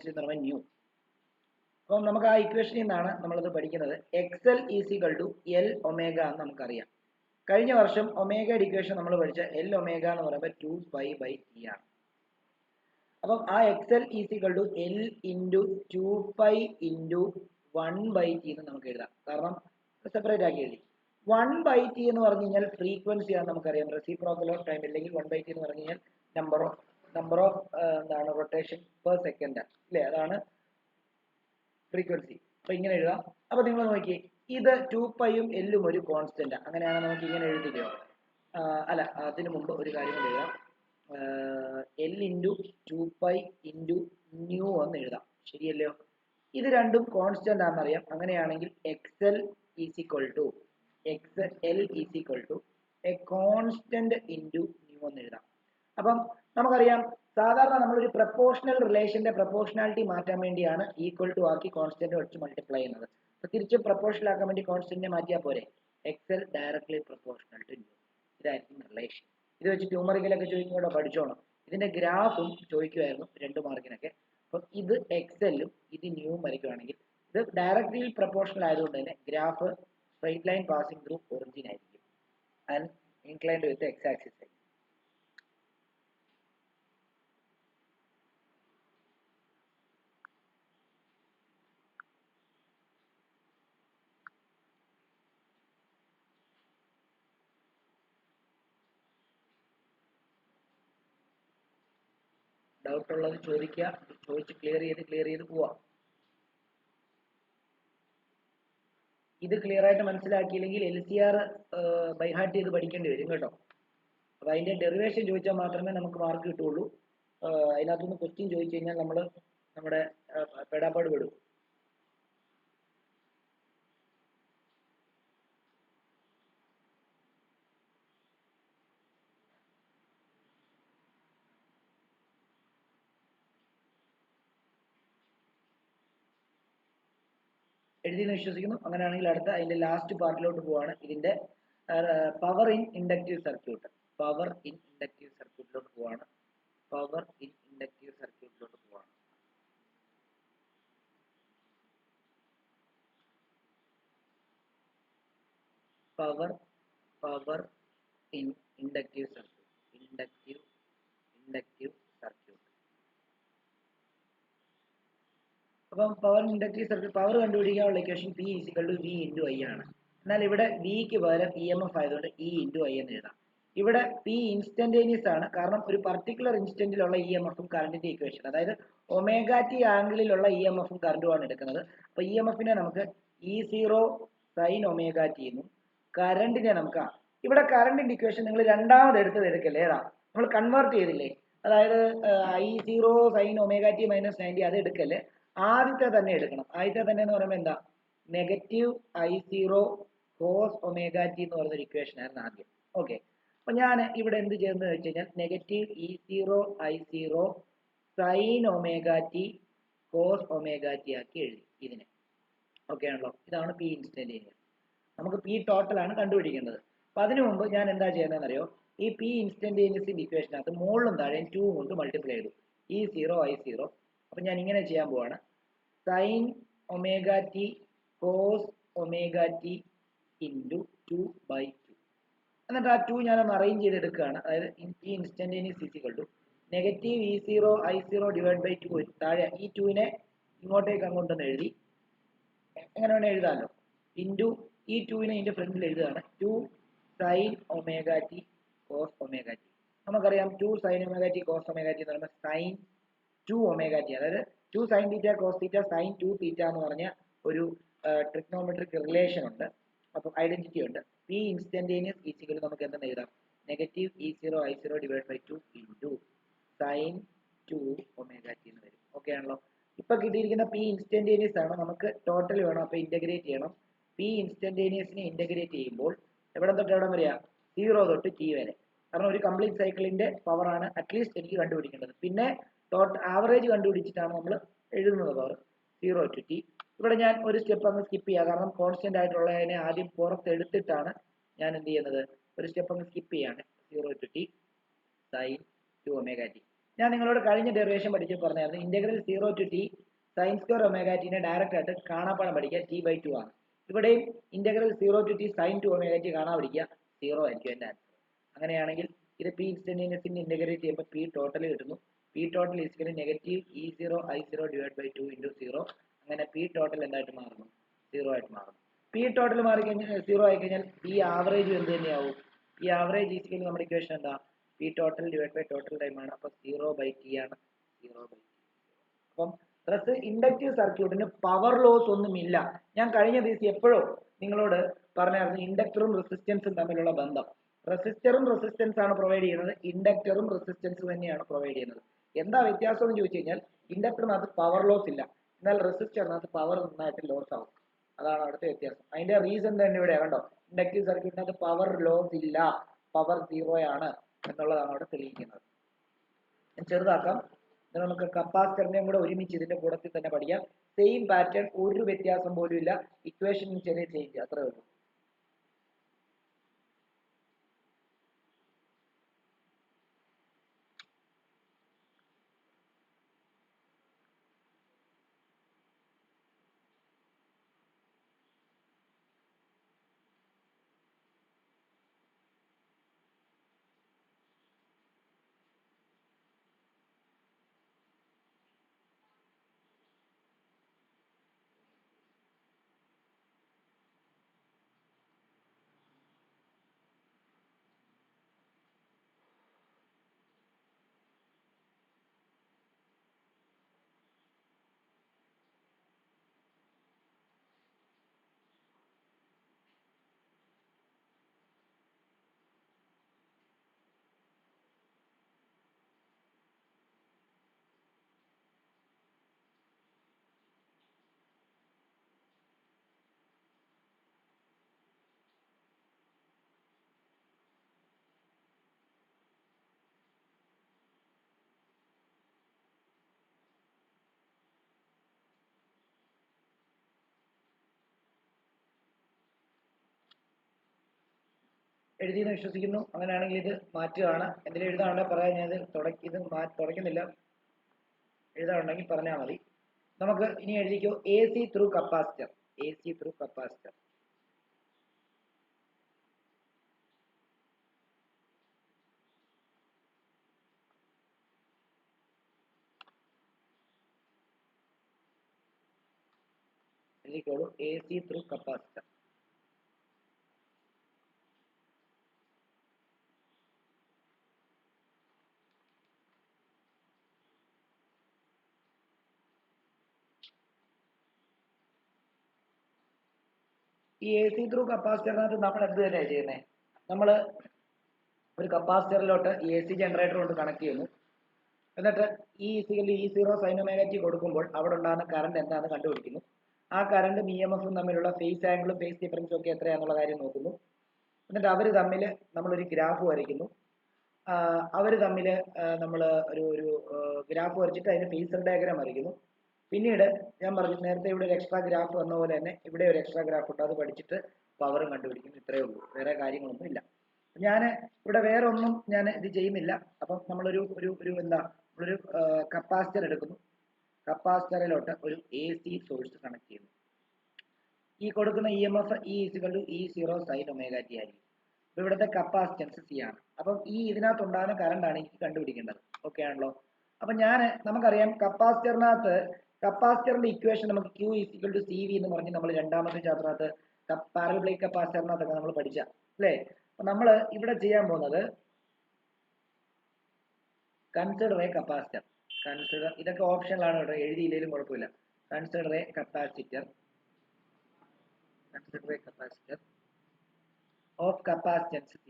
എന്ന് പറയുമ്പോൾ ന്യൂ. അപ്പം നമുക്ക് ആ ഇക്വേഷനിൽ നിന്നാണ് നമ്മളത് പഠിക്കുന്നത്. XL L ഒമേഗ എന്ന് നമുക്കറിയാം. കഴിഞ്ഞ വർഷം ഒമേഗയുടെ ഇക്വേഷൻ നമ്മൾ പഠിച്ച L ഒമേഗ എന്ന് പറയുമ്പോൾ 2π/T ആണ്. അപ്പം ആ XL L into 2π into 1/T എന്ന് നമുക്ക് എഴുതാം. കാരണം സെപ്പറേറ്റ് ആക്കി എഴുതി. 1/T എന്ന് പറഞ്ഞു കഴിഞ്ഞാൽ ഫ്രീക്വൻസി ആണ് നമുക്കറിയാം. റെസിപ്രോക്കൽ ഓഫ് ടൈം അല്ലെങ്കിൽ 1/T എന്ന് പറഞ്ഞു കഴിഞ്ഞാൽ നമ്പർ ഓഫ് എന്താണ് റൊട്ടേഷൻ പെർ സെക്കൻഡ് അല്ലേ, അതാണ് ഫ്രീക്വൻസി. അപ്പൊ ഇങ്ങനെ എഴുതാം. അപ്പൊ നിങ്ങൾ നോക്കിയേ, ഇത് 2πയും L ഒരു കോൺസ്റ്റന്റ്. അങ്ങനെയാണ് നമുക്ക് ഇങ്ങനെ എഴുതിക്കോ. അല്ല, അതിനു മുമ്പ് ഒരു കാര്യം കൂടെ എഴുതാം. L ഇൻറ്റു 2π ഇൻറ്റു ന്യൂ എന്ന് എഴുതാം. ശരിയല്ലയോ? ഇത് രണ്ടും കോൺസ്റ്റന്റ് ആണെന്നറിയാം. അങ്ങനെയാണെങ്കിൽ XL A constant into new എന്ന് എഴുതാം. അപ്പം നമുക്കറിയാം സാധാരണ നമ്മളൊരു പ്രപ്പോർഷണൽ റിലേഷന്റെ പ്രപ്പോർഷണാലിറ്റി മാറ്റാൻ വേണ്ടിയാണ് ഈക്വൽ ടു ആക്കി കോൺസ്റ്റന്റ് വെച്ച് മൾട്ടിപ്ലൈ ചെയ്യുന്നത്. അപ്പൊ തിരിച്ച് പ്രപ്പോർഷണൽ ആക്കാൻ വേണ്ടി കോൺസ്റ്റന്റിനെ മാറ്റിയാൽ പോരെ. XL directly proportional to nu. ഇതായിരിക്കും റിലേഷൻ. ഇത് വെച്ച് ന്യൂമറിക്കലൊക്കെ ചോദിക്കുമ്പോൾ പഠിച്ചോണം. ഇതിന്റെ ഗ്രാഫും ചോദിക്കുമായിരുന്നു 2 മാർക്കിനൊക്കെ. അപ്പം ഇത് എക്സലും ഇത് ന്യൂമറിക്കും ആണെങ്കിൽ ഇത് ഡയറക്ട്ലി പ്രൊപ്പോർഷണൽ ആയതുകൊണ്ട് തന്നെ graph straight line passing through origin ആയിരിക്കും and inclined with X axis ആയിരിക്കും. ഡൗട്ട് ഉള്ളത് ചോദിക്കുക, ചോദിച്ച് ക്ലിയർ ചെയ്ത് പോവാം. ഇത് ക്ലിയർ ആയിട്ട് മനസ്സിലാക്കിയില്ലെങ്കിൽ LCR ബൈഹാർട്ട് ചെയ്ത് പഠിക്കേണ്ടി വരും കേട്ടോ. അപ്പോൾ അതിന്റെ ഡെറിവേഷൻ ചോദിച്ചാൽ മാത്രമേ നമുക്ക് മാർക്ക് കിട്ടുള്ളൂ. അതിനകത്തുനിന്ന് ക്വസ്റ്റ്യൻ ചോദിച്ചു കഴിഞ്ഞാൽ നമ്മൾ നമ്മുടെ പെടാപ്പാട് വിടും. എഴുതിയെന്ന് വിശ്വസിക്കുന്നു. അങ്ങനെയാണെങ്കിൽ അടുത്ത അതിന്റെ ലാസ്റ്റ് പാർട്ടിലോട്ട് പോവാണ്. ഇതിന്റെ power in inductive circuit. Power in inductive സർക്യൂട്ടിലോട്ട് പോവാണ്. പവർ ഇൻ ഇൻഡക്റ്റീവ് സർക്യൂട്ടിലോട്ട് പോവാണ്. Power in inductive circuit. Inductive circuit. അപ്പം പവർ ഇൻഡക്റ്റീവ് സർക്യൂട്ട് പവർ കണ്ടുപിടിക്കാനുള്ള ഇക്വേഷൻ P = V × I ആണ്. എന്നാൽ ഇവിടെ Vക്ക് പകരം EMF ആയതുകൊണ്ട് E × I എന്ന് എഴുതാം. ഇവിടെ P ഇൻസ്റ്റന്റേനിയസ് ആണ്, കാരണം ഒരു പർട്ടിക്കുലർ ഇൻസ്റ്റന്റിലുള്ള EMFും കറണ്ടിന്റെ ഇക്വേഷൻ, അതായത് ω_t ആംഗിളിലുള്ള EMFും കറണ്ടുമാണ് എടുക്കുന്നത്. അപ്പൊ EMFനെ നമുക്ക് E0 sin ω_t എന്നും കറണ്ടിനെ നമുക്ക് ഇവിടെ കറണ്ടിന്റെ ഇക്വേഷൻ നിങ്ങൾ രണ്ടാമത് എടുക്കല്ലേ, ഏതാ നമ്മൾ കൺവേർട്ട് ചെയ്തില്ലേ, അതായത് I0 sin ω_t - 90 അത് എടുക്കല്ലേ, ആദ്യത്തെ തന്നെ എടുക്കണം. ആദ്യത്തെ തന്നെ എന്ന് പറയുമ്പോൾ എന്താ, -I0 cos ω_t എന്ന് പറയുന്ന ഇക്വേഷൻ ആയിരുന്നു ആദ്യം. ഓക്കെ, അപ്പൊ ഞാൻ ഇവിടെ എന്ത് ചെയ്യുന്നത് വെച്ച് കഴിഞ്ഞാൽ -E0 I0 sin ω_t cos ω_t ആക്കി എഴുതി ഇതിനെ. ഓക്കെ ആണല്ലോ, ഇതാണ് P ഇൻസ്റ്റന്റേനിയസ്. നമുക്ക് P ടോട്ടൽ ആണ് കണ്ടുപിടിക്കേണ്ടത്. അപ്പൊ അതിനു മുമ്പ് ഞാൻ എന്താ ചെയ്യുന്നതെന്ന് അറിയോ, ഈ P ഇൻസ്റ്റന്റേനിയസിന്റെ ഇക്വേഷനകത്ത് മുകളിലും താഴെയും 2 കൊണ്ട് മൾട്ടിപ്ലൈ ചെയ്തു, E0 I0. അപ്പൊ ഞാൻ ഇങ്ങനെ ചെയ്യാൻ പോവാണ്, sin ω_t cos ω_t into 2/2. എന്നിട്ട് ആ 2 ഞാൻ ഒന്ന് അറേഞ്ച് ചെയ്തെടുക്കുകയാണ്. അതായത് P ഇൻസ്റ്റന്റേനിയസ് -E0 I0 / 2. താഴെ ഈ 2നെ ഇങ്ങോട്ടേക്ക് അങ്ങോട്ടൊന്ന് എഴുതി, എങ്ങനെ വേണേൽ എഴുതാമല്ലോ, ഇൻറ്റു ഈ 2നെ ഇതിന്റെ ഫ്രണ്ടിൽ എഴുതുകയാണ്, 2 sin ω_t cos ω_t. നമുക്കറിയാം 2 sin ω_t cos ω_t എന്ന് പറയുമ്പോൾ sin 2 ω_t, അതായത് 2 sin θ cos θ sin 2 θ എന്ന് പറഞ്ഞ ഒരു ട്രിഗ്നോമെട്രിക് റിലേഷൻ ഉണ്ട്, അപ്പം ഐഡന്റിറ്റി ഉണ്ട്. P ഇൻസ്റ്റന്റേനിയസ് ഈക്വൽ നമുക്ക് എന്തെന്ന് എഴുതാം, -E0 I0 / 2 into sin 2 ω_t എന്ന് വരും. ഓക്കെ ആണല്ലോ. ഇപ്പൊ കിട്ടിയിരിക്കുന്ന P ഇൻസ്റ്റന്റേനിയസ് ആണ്, നമുക്ക് ടോട്ടൽ വേണം, അപ്പൊ ഇന്റഗ്രേറ്റ് ചെയ്യണം. P ഇൻസ്റ്റന്റേനിയസിനെ ഇന്റഗ്രേറ്റ് ചെയ്യുമ്പോൾ എവിടെ തൊട്ട് എവിടെ വരെയാ, 0 തൊട്ട് T വരെ, കാരണം ഒരു കംപ്ലീറ്റ് സൈക്കിളിന്റെ പവർ ആണ് അറ്റ്ലീസ്റ്റ് എനിക്ക് കണ്ടുപിടിക്കേണ്ടത്. പിന്നെ ടോട്ടൽ ആവറേജ് കണ്ടുപിടിച്ചിട്ടാണ് നമ്മൾ എഴുതുന്നത് പവർ 0 to T. ഇവിടെ ഞാൻ ഒരു സ്റ്റെപ്പ് അങ്ങ് സ്കിപ്പ് ചെയ്യാം, കാരണം കോൺസ്റ്റന്റ് ആയിട്ടുള്ളതിനെ ആദ്യം പുറത്തെടുത്തിട്ടാണ് ഞാൻ എന്ത് ചെയ്യുന്നത്, ഒരു സ്റ്റെപ്പ് അങ്ങ് സ്കിപ്പ് ചെയ്യാണ്. 0 to T sin 2 ω_t. ഞാൻ നിങ്ങളോട് കഴിഞ്ഞ ഡെറിവേഷൻ പഠിച്ച് പറഞ്ഞായിരുന്നു, integral 0 to T sin² ω_t നെ ഡയറക്റ്റ് ആയിട്ട് കാണാപ്പാഠം പഠിക്കുക, T/2 ആണ്. ഇവിടെയും integral 0 to T sin 2 ω_t കാണാൻ പഠിക്കുക, 0 ആയിരിക്കും എന്റെ ആൻസർ. അങ്ങനെയാണെങ്കിൽ ഇത് P ഇൻസ്റ്റന്റേനിയസിന്റെ ഇന്റഗ്രേറ്റ് ചെയ്യുമ്പോൾ P ടോട്ടൽ കിട്ടുന്നു. P total equal -E0 I0 / 2 into 0. അങ്ങനെ P ടോട്ടൽ എന്തായിട്ട് മാറുന്നു, 0 ആയിട്ട് മാറുന്നു. P ടോട്ടൽ മാറിക്കഴിഞ്ഞാൽ 0 ആയി കഴിഞ്ഞാൽ P ആവറേജ് എന്ത് തന്നെയാവും, P ആവറേജ് ഈക്വൽ നമ്മുടെ ഇക്വേഷൻ എന്താ, P ടോട്ടൽ / ടോട്ടൽ ടൈം ആണ്, അപ്പൊ 0/T ആണ്, 0/T. അപ്പം ഇൻഡക്റ്റീവ് സർക്യൂട്ടിന് പവർ ലോസ് ഒന്നുമില്ല. ഞാൻ കഴിഞ്ഞ ദിവസം എപ്പോഴും നിങ്ങളോട് പറഞ്ഞായിരുന്നു ഇൻഡക്ടറും റെസിസ്റ്റൻസും തമ്മിലുള്ള ബന്ധം. റെസിസ്റ്ററും റെസിസ്റ്റൻസ് ആണ് പ്രൊവൈഡ് ചെയ്യുന്നത്, ഇൻഡക്ടറും റെസിസ്റ്റൻസ് തന്നെയാണ് പ്രൊവൈഡ് ചെയ്യുന്നത്. എന്താ വ്യത്യാസം എന്ന് ചോദിച്ചു കഴിഞ്ഞാൽ, ഇൻഡക്ടറിനകത്ത് പവർ ലോസ് ഇല്ല, എന്നാൽ റെസിസ്റ്ററിനകത്ത് പവർ നന്നായിട്ട് ലോസ് ആവും. അതാണ് അവിടുത്തെ വ്യത്യാസം. അതിന്റെ റീസൺ തന്നെ ഇവിടെ കണ്ടോ, ഇൻഡക്റ്റീവ് സർക്യൂട്ടിനകത്ത് പവർ ലോസ് ഇല്ല, പവർ 0 ആണ് എന്നുള്ളതാണ് അവിടെ തെളിയിക്കുന്നത്. ഞാൻ ചെറുതാക്കാം, നമുക്ക് കപ്പാസിറ്ററിനെയും കൂടെ ഒരുമിച്ച് ഇതിന്റെ കൂടത്തിൽ തന്നെ പഠിക്കാം. സെയിം പാറ്റേൺ, ഒരു വ്യത്യാസം പോലും ഇല്ല, ഇക്വേഷൻ ചെറിയ ചേഞ്ച്, അത്രേ ഉള്ളൂ. എഴുതിയെന്ന് വിശ്വസിക്കുന്നു. അങ്ങനെയാണെങ്കിൽ ഇത് മാറ്റുകയാണ്. എന്തെങ്കിലും എഴുതാനുണ്ടെങ്കിൽ പറയാൻ ഞാൻ ഇത് തുടയ്ക്കുന്നില്ല. എഴുതാനുണ്ടെങ്കിൽ പറഞ്ഞാൽ മതി. നമുക്ക് ഇനി എഴുതിക്കോ A C through capacitor. A C through capacitor. എഴുതിക്കോളൂ എ സി ത്രൂ കപ്പാസിറ്റർ. ഈ എ സി ത്രൂ കപ്പാസിറ്ററിനകത്ത് നമ്മൾ എന്ത് തന്നെയാണ് ചെയ്യുന്നത്? നമ്മൾ ഒരു കപ്പാസിറ്ററിലോട്ട് എ സി ജനറേറ്റർ കൊണ്ട് കണക്ട് ചെയ്യുന്നു. എന്നിട്ട് E0 sin omega t കൊടുക്കുമ്പോൾ അവിടെ ഉണ്ടാകുന്ന കറണ്ട് എന്താണെന്ന് കണ്ടുപിടിക്കുന്നു. ആ കറണ്ടും ഇ എം എഫും തമ്മിലുള്ള ഫേസ് ആംഗിളും ഫേസ് ഡിഫറൻസും ഒക്കെ എത്രയാണെന്നുള്ള കാര്യം നോക്കുന്നു. എന്നിട്ട് അവർ തമ്മിൽ നമ്മളൊരു ഗ്രാഫ് വരയ്ക്കുന്നു. അവർ തമ്മിൽ നമ്മൾ ഒരു ഗ്രാഫ് വരച്ചിട്ട് അതിന് ഫേസർ ഡയഗ്രാം വരയ്ക്കുന്നു. പിന്നീട് ഞാൻ പറഞ്ഞു നേരത്തെ ഇവിടെ ഒരു എക്സ്ട്രാ ഗ്രാഫ് വന്ന പോലെ തന്നെ ഇവിടെ ഒരു എക്സ്ട്രാ ഗ്രാഫ് ഉണ്ട്. അത് പഠിച്ചിട്ട് പവറും കണ്ടുപിടിക്കുന്നു. ഇത്രയേ ഉള്ളൂ, വേറെ കാര്യങ്ങളൊന്നും ഇല്ല. ഞാൻ ഇവിടെ വേറെ ഒന്നും ഞാൻ ഇത് ചെയ്യുന്നില്ല. അപ്പം നമ്മളൊരു ഒരു കപ്പാസിറ്റർ എടുക്കുന്നു. കപ്പാസിറ്ററിലോട്ട് ഒരു എ സി സോഴ്സ് കണക്ട് ചെയ്യുന്നു. ഈ കൊടുക്കുന്ന E M F E0 sin omega t ആയിരിക്കും. അപ്പൊ ഇവിടുത്തെ കപ്പാസിറ്റൻസ് സി ആണ്. അപ്പം ഇതിനകത്തുണ്ടാകുന്ന കറണ്ട് ആണ് എനിക്ക് കണ്ടുപിടിക്കേണ്ടത്. ഓക്കെ ആണല്ലോ? അപ്പൊ നമുക്കറിയാം കപ്പാസിറ്ററിന്റെ ഇക്വേഷൻ നമുക്ക് Q CV എന്ന് പറഞ്ഞ് നമ്മൾ രണ്ടാമത്തെ ചാപ്റ്ററിനകത്ത് പാരലൽ പ്ലേറ്റ് കപ്പാസിറ്ററിനകത്തൊക്കെ നമ്മൾ പഠിച്ച അല്ലേ? അപ്പൊ നമ്മൾ ഇവിടെ ചെയ്യാൻ പോകുന്നത് കൺസിഡർ എ കപ്പാസിറ്റർ. ഇതൊക്കെ ഓപ്ഷനിലാണ് കേട്ടോ, എഴുതിയില്ലെങ്കിലും കുഴപ്പമില്ല. Consider A capacitor of capacitance C,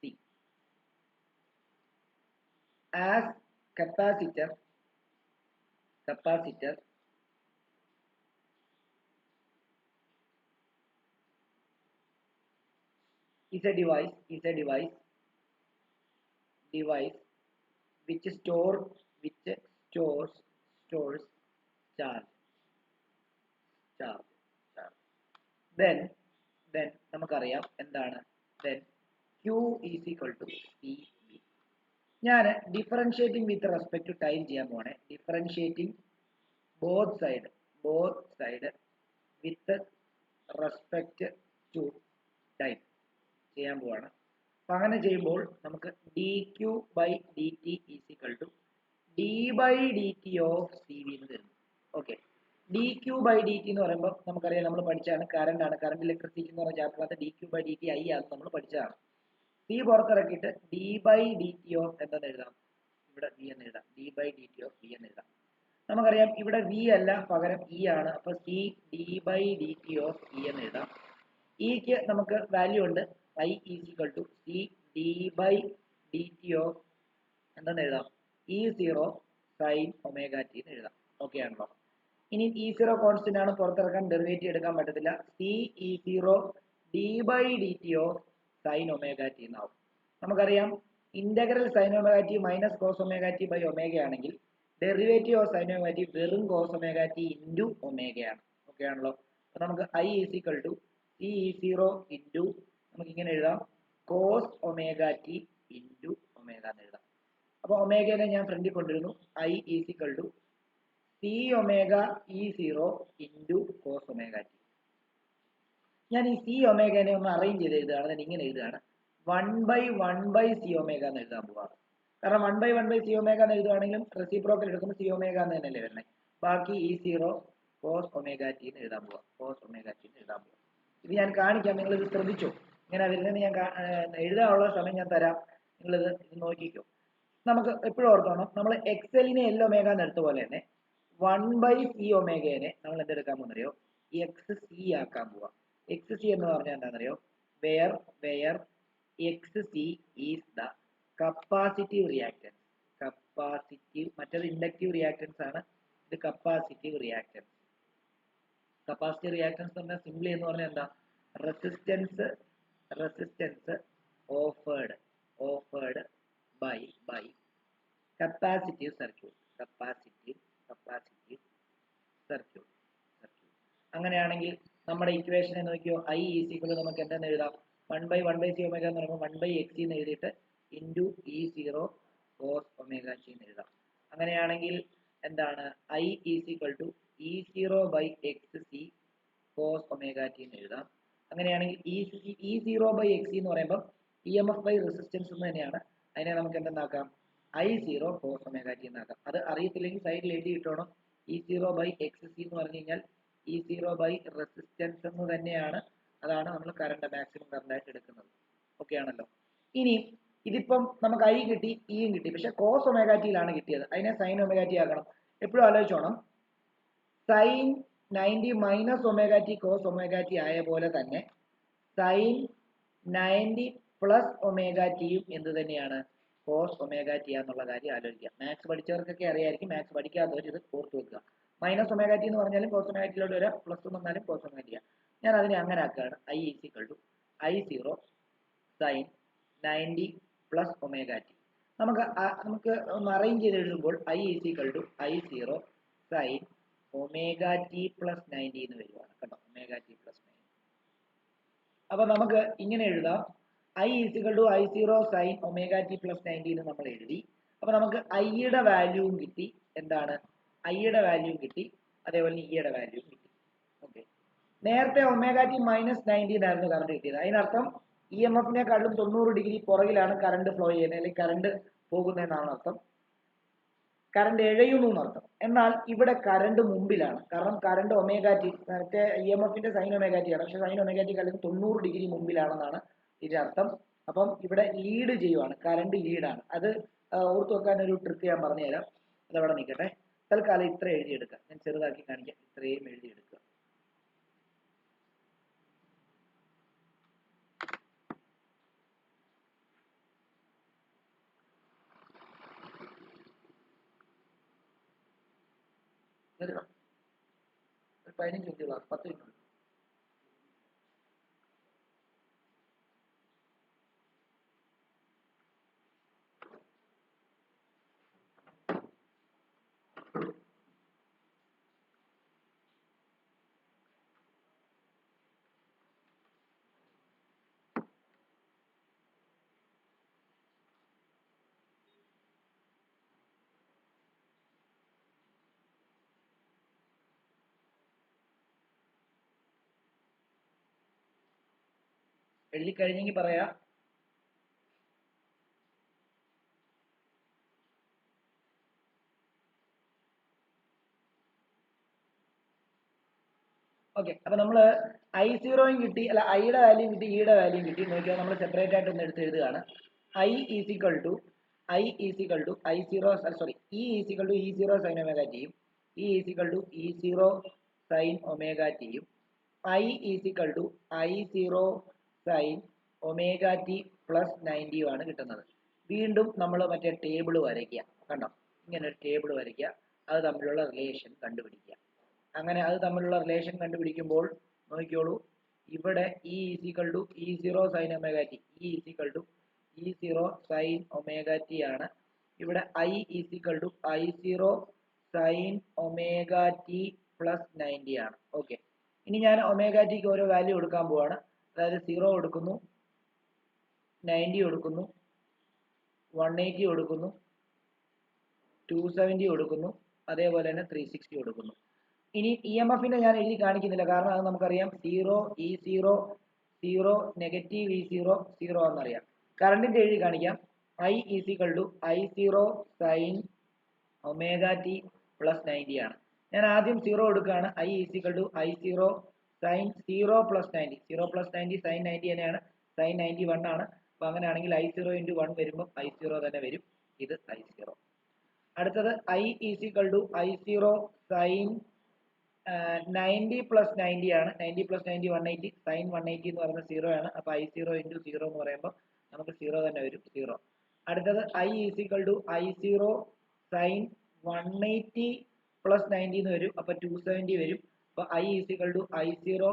C as capacitor is a device which stores charge. Then നമുക്കറിയാം എന്താണ് then Q is equal to CB. ഞാൻ differentiating with respect to time ചെയ്യാൻ പോവാണ്. Differentiating both side with respect to time ചെയ്യാൻ പോവാണ്. അപ്പൊ അങ്ങനെ ചെയ്യുമ്പോൾ നമുക്ക് dQ by dt is equal to d by dt of CV എന്ന് തരുന്നു. ഓക്കെ, dQ by dt എന്ന് പറയുമ്പോൾ നമുക്കറിയാം, നമ്മൾ പഠിച്ചാണ് കറണ്ട് ആണ്. കറണ്ട് ഇലക്ട്രിസിറ്റി എന്ന് പറഞ്ഞ ചാപ്റ്ററിനകത്ത് dQ by dt I ആണ് നമ്മൾ പഠിച്ചതാണ്. C പുറത്തിറക്കിയിട്ട് d by dt of എന്താന്ന് എഴുതാം? ഇവിടെ V എന്ന് എഴുതാം. d by dt of V എന്ന് എഴുതാം. നമുക്കറിയാം ഇവിടെ V അല്ല, പകരം E ആണ്. അപ്പൊ C d by dt of E എന്ന് എഴുതാം. Eക്ക് നമുക്ക് വാല്യൂ ഉണ്ട്. I is equal to C d by dt of എന്താന്ന് എഴുതാം? E0 sin omega t എന്ന് എഴുതാം. ഓക്കെ ആണല്ലോ? ഇനി E0 കോൺസ്റ്റന്റ് ആണ്, പുറത്തിറക്കാൻ ഡെറിവേറ്റീവ് എടുക്കാൻ പറ്റത്തില്ല. C E0 d by dt of sin omega t എന്നാവും. നമുക്കറിയാം integral sin omega t minus cos omega t by omega ആണെങ്കിൽ derivative of sin omega t വെറും cos omega t into omega ആണ്. Okay ആണല്ലോ? അപ്പൊ നമുക്ക് I is equal to C E0 into നമുക്ക് ഇങ്ങനെ എഴുതാം cos omega t into omega എന്ന് എഴുതാം. അപ്പൊ ഒമേഗനെ ഞാൻ ഫ്രണ്ടിൽ കൊണ്ടിരുന്നു. I is equal to C omega E0 into cos omega t. ഞാൻ ഈ C ഒമേഗനെ ഒന്ന് അറേഞ്ച് ചെയ്ത് എഴുതുകയാണ്. ഞാൻ ഇങ്ങനെ എഴുതുകയാണ് 1/1 C ഒമേഗ എന്ന് എഴുതാൻ പോവാണ്. കാരണം 1/1 C ഒമേഗ എന്ന് എഴുതുകയാണെങ്കിലും റെസിപ്രോക്കൽ എടുക്കുമ്പോൾ C ഒമേഗ എന്ന് തന്നെയല്ലേ വരുന്നത്. ബാക്കി E0 cos omega t എന്ന് എഴുതാൻ പോവാം. ഇത് ഞാൻ കാണിക്കാം, നിങ്ങൾ ഇത് ശ്രദ്ധിച്ചോ. ഇങ്ങനെ വരുന്നതിന് ഞാൻ എഴുതാനുള്ള സമയം ഞാൻ തരാം. നിങ്ങളിത് നോക്കിക്കോ. നമുക്ക് എപ്പോഴും ഓർത്തോണം, നമ്മൾ എക്സലിനെ L ഒമേഗ എന്ന് എടുത്ത പോലെ തന്നെ 1/C ഒമേഗനെ നമ്മൾ എന്തെടുക്കാൻ പോകുന്നറിയോ? XC ആക്കാൻ പോവാം. XC എന്ന് പറഞ്ഞാൽ എന്താണെന്നറിയോ? Where XC is the capacitive reactance. മറ്റേത് ഇൻഡക്റ്റീവ് റിയാക്ടൻസ് ആണ്, ഇത് കപ്പാസിറ്റീവ് റിയാക്ടൻസ്. കപ്പാസിറ്റീവ് റിയാക്ടൻസ് എന്ന് പറഞ്ഞാൽ സിംപ്ലി എന്ന് പറഞ്ഞാൽ എന്താ? Resistance offered by capacitive circuit. അങ്ങനെയാണെങ്കിൽ നമ്മുടെ ഇക്വേഷനെ നോക്കിയോ, ഐ ഈസ് ഈക്വൽ നമുക്ക് എന്തെന്ന് എഴുതാം, 1/1/c ഒമേഗ എന്ന് പറയുമ്പോൾ 1/x എന്ന് എഴുതിയിട്ട് into E0 cos omega T എന്ന് എഴുതാം. അങ്ങനെയാണെങ്കിൽ എന്താണ്, I is equal to E0/xc cos omega T എന്ന് എഴുതാം. അങ്ങനെയാണെങ്കിൽ E0/xc എന്ന് പറയുമ്പോൾ EMF ബൈ റെസിസ്റ്റൻസ് എന്ന് തന്നെയാണ്. അതിനെ നമുക്ക് എന്തെന്നാക്കാം, I0 കോസ് ഒമേഗ ടി എന്നാക്കാം. അത് അറിയത്തില്ലെങ്കിൽ സൈഡിൽ എഴുതി ഇട്ടോണം. E0/xc എന്ന് പറഞ്ഞു കഴിഞ്ഞാൽ E0 റെസിസ്റ്റൻസ് എന്ന് തന്നെയാണ്. അതാണ് നമ്മൾ കറണ്ട് മാക്സിമം കറണ്ട് ആയിട്ട് എടുക്കുന്നത്. ഓക്കെ ആണല്ലോ. ഇനി ഇതിപ്പം നമുക്ക് ഐ കിട്ടി, ഇയും കിട്ടി, പക്ഷെ കോസ് ഒമേഗ ടിയിലാണ് കിട്ടിയത്. അതിനെ സൈൻ ഒമേഗ ടി ആക്കണം. എപ്പോഴും ആലോചിച്ചോണം, sine 90 minus omega T cos omega T ആയ പോലെ തന്നെ സൈൻ 90 പ്ലസ് ഒമേഗ ടിയും എന്ത് തന്നെയാണ്, കോസ് ഒമേഗ ടി എന്നുള്ള കാര്യം ആലോചിക്കുക. മാത്സ് പഠിച്ചവർക്കൊക്കെ അറിയായിരിക്കും, മാത്സ് പഠിക്കാത്തവർ ഇത് ഓർത്ത് വെക്കുക. മൈനസ് ഒമേഗ ടി എന്ന് പറഞ്ഞാലും കോസ് ഒമേഗ ടിയിലോട്ട് വരാം, പ്ലസ് വന്നാലും കോസ് ഒമേഗ ടി. ഞാൻ അതിനെ അങ്ങനെ ആക്കുകയാണ്, I is equal to I0 sine 90 plus omega t. നമുക്ക് ഒന്ന് അറേഞ്ച് ചെയ്ത് എഴുതുമ്പോൾ I is equal to I0 sine omega t plus 90 എന്ന് വരുവാണ് കേട്ടോ, ഒമേഗ ടി പ്ലസ് 90. അപ്പൊ നമുക്ക് ഇങ്ങനെ എഴുതാം, I is equal to I0 sine omega t plus 90 എന്ന് നമ്മൾ എഴുതി. അപ്പൊ നമുക്ക് ഐയുടെ വാല്യൂവും കിട്ടി, എന്താണ്, ഐയുടെ വാല്യൂവും കിട്ടി, അതേപോലെ ഇയുടെ വാല്യൂവും കിട്ടി. ഓക്കെ, നേരത്തെ ഒമേഗ ടി മൈനസ് 90 ആയിരുന്നു കറണ്ട് കിട്ടിയത്. അതിനർത്ഥം EMF-നെക്കാളും 90 ഡിഗ്രി പുറകിലാണ് കറണ്ട് ഫ്ലോ ചെയ്യുന്നത്, അല്ലെങ്കിൽ കറണ്ട് പോകുന്നതെന്നാണ് അർത്ഥം. കറണ്ട് എഴയുന്നു എന്നർത്ഥം. എന്നാൽ ഇവിടെ കറണ്ട് മുമ്പിലാണ്, കാരണം കറണ്ട് ഒമേഗ ടി മറ്റേ EMF-ന്റെ സൈൻ ഒമേഗ ടി ആണ്, പക്ഷെ സൈൻ ഒമേഗ ടി കളിൽ 90 ഡിഗ്രി മുമ്പിലാണെന്നാണ് ഇതിന്റെ അർത്ഥം. അപ്പം ഇവിടെ ലീഡ് ചെയ്യുവാണ്, കറണ്ട് ലീഡാണ്. അത് ഓർത്ത് വെക്കാൻ ഒരു ട്രിക്ക് ഞാൻ പറഞ്ഞുതരാം, അതവിടെ നിൽക്കട്ടെ. തൽക്കാലം ഇത്ര എഴുതിയെടുക്കുക, ഞാൻ ചെറുതാക്കി കാണിക്കാം. ഇത്രയും എഴുതിയെടുക്കുക. ഒരു 15 മിനിറ്റ് ക്ലാസ്, 10 മിനിറ്റ്. എഴുതി കഴിഞ്ഞെങ്കിൽ പറയാ. ഓക്കെ, അപ്പൊ നമ്മള് I0യും കിട്ടി, അല്ല ഐയുടെ വാല്യൂം കിട്ടി, ഇയുടെ വാല്യൂം കിട്ടി. നോക്കിയാൽ നമ്മൾ സെപ്പറേറ്റ് ആയിട്ട് ഒന്ന് എടുത്ത് എഴുതുകയാണ്. I is equal to I0 sorry E is equal to E0 sine omega ടിയും, E is equal to E0 sine omega ടിയും, I is equal to I0 sine omega t plus 90 ആണ് കിട്ടുന്നത്. വീണ്ടും നമ്മൾ മറ്റേ ടേബിൾ വരയ്ക്കുക, കണ്ടോ, ഇങ്ങനെ ഒരു ടേബിൾ വരയ്ക്കുക, അത് തമ്മിലുള്ള റിലേഷൻ കണ്ടുപിടിക്കുക. അങ്ങനെ അത് തമ്മിലുള്ള റിലേഷൻ കണ്ടുപിടിക്കുമ്പോൾ നോക്കിയോളൂ, ഇവിടെ E is equal to E0 sine omega t, E is equal to E0 sine omega t ആണ്. ഇവിടെ I is equal to I0 sine omega t plus 90 ആണ്. ഓക്കെ, ഇനി ഞാൻ ഒമേഗ ടിക്ക് ഓരോ വാല്യൂ കൊടുക്കാൻ പോവാണ്. അതായത് 0 കൊടുക്കുന്നു, 90 കൊടുക്കുന്നു, 180 കൊടുക്കുന്നു, 270 കൊടുക്കുന്നു, അതേപോലെ തന്നെ 360 കൊടുക്കുന്നു. ഇനി EMF-നെ ഞാൻ എഴുതി കാണിക്കുന്നില്ല, കാരണം അത് നമുക്കറിയാം, 0 E0 0 നെഗറ്റീവ് E0 0 എന്നറിയാം. കറണ്ടിന്റെ എഴുതി കാണിക്കാം. I is equal to I0 sine omega t plus 90 ആണ്. ഞാൻ ആദ്യം 0 എടുക്കുകയാണ്. I is equal to I0 sine 0 plus 90, 0 plus 90 sine 90 തന്നെയാണ്, സൈൻ 91 ആണ്. അപ്പൊ അങ്ങനെയാണെങ്കിൽ I0 ഇൻറ്റു 1 വരുമ്പോൾ I0 തന്നെ വരും, ഇത് I0. അടുത്തത് I is equal to I0 sine 90 plus 90 ആണ്, 90 പ്ലസ് 90 180, സൈൻ 180 എന്ന് പറയുന്നത് 0 ആണ്. അപ്പൊ I0 ഇൻറ്റു 0 എന്ന് പറയുമ്പോൾ നമുക്ക് 0 തന്നെ വരും, 0. അടുത്തത് I is equal to I0 sine 180 plus 90 എന്ന് വരും, അപ്പൊ 270 വരും. അപ്പൊ I is equal to I0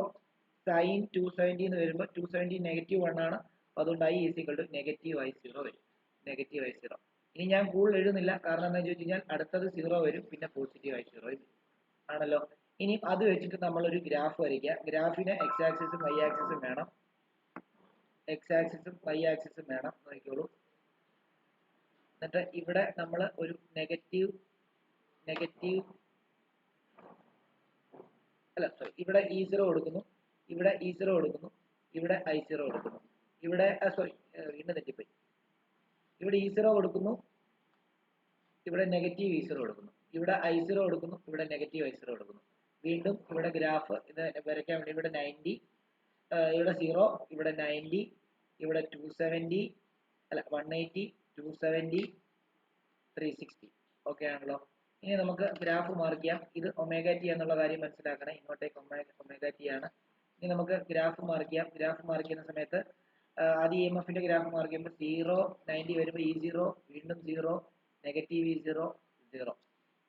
sine 270 എന്ന് വരുമ്പോൾ 270 നെഗറ്റീവ് 1 ആണ്. അപ്പൊ അതുകൊണ്ട് I is equal to negative I0 വരും, നെഗറ്റീവ് I0. ഇനി ഞാൻ കൂടുതൽ എഴുതുന്നില്ല, കാരണം എന്താണെന്ന് ചോദിച്ചു കഴിഞ്ഞാൽ അടുത്തത് 0 വരും, പിന്നെ പോസിറ്റീവ് I0 വരും, ആണല്ലോ. ഇനി അത് വെച്ചിട്ട് നമ്മൾ ഒരു ഗ്രാഫ് വരയ്ക്കുക. ഗ്രാഫിന് എക്സ് ആക്സിസും വൈ ആക്സിസും വേണം. എക്സ് ആക്സിസും വൈ ആക്സിസും വേണം. നോക്കിക്കോളൂ. എന്നിട്ട് ഇവിടെ നമ്മൾ ഒരു നെഗറ്റീവ് അല്ല സോറി, ഇവിടെ E0 കൊടുക്കുന്നു, ഇവിടെ E0 കൊടുക്കുന്നു, ഇവിടെ I0 കൊടുക്കുന്നു, ഇവിടെ സോറി വീണ്ടും തെറ്റിപ്പോയി. ഇവിടെ E0 കൊടുക്കുന്നു, ഇവിടെ നെഗറ്റീവ് E0 കൊടുക്കുന്നു, ഇവിടെ I0 കൊടുക്കുന്നു, ഇവിടെ നെഗറ്റീവ് I0 കൊടുക്കുന്നു. വീണ്ടും ഇവിടെ ഗ്രാഫ് ഇത് വരയ്ക്കാൻ വേണ്ടി ഇവിടെ 90, ഇവിടെ 0, ഇവിടെ 90, ഇവിടെ 270 അല്ല 180, 270, 360. ഓക്കെ ആണല്ലോ. ഇനി നമുക്ക് ഗ്രാഫ് മാർക്ക് ചെയ്യാം. ഇത് ഒമേഗ ടി എന്നുള്ള കാര്യം മനസ്സിലാക്കണം. ഇങ്ങോട്ടേക്ക് ഒമേഗ ടി ആണ്. ഇനി നമുക്ക് ഗ്രാഫ് മാർക്ക് ചെയ്യാം. ഗ്രാഫ് മാർക്ക് ചെയ്യുന്ന സമയത്ത് ആദ്യം EMFന്റെ ഗ്രാഫ് മാർക്ക് ചെയ്യുമ്പോൾ 0, 90 വരുമ്പോൾ E0, വീണ്ടും 0, നെഗറ്റീവ് E0, 0.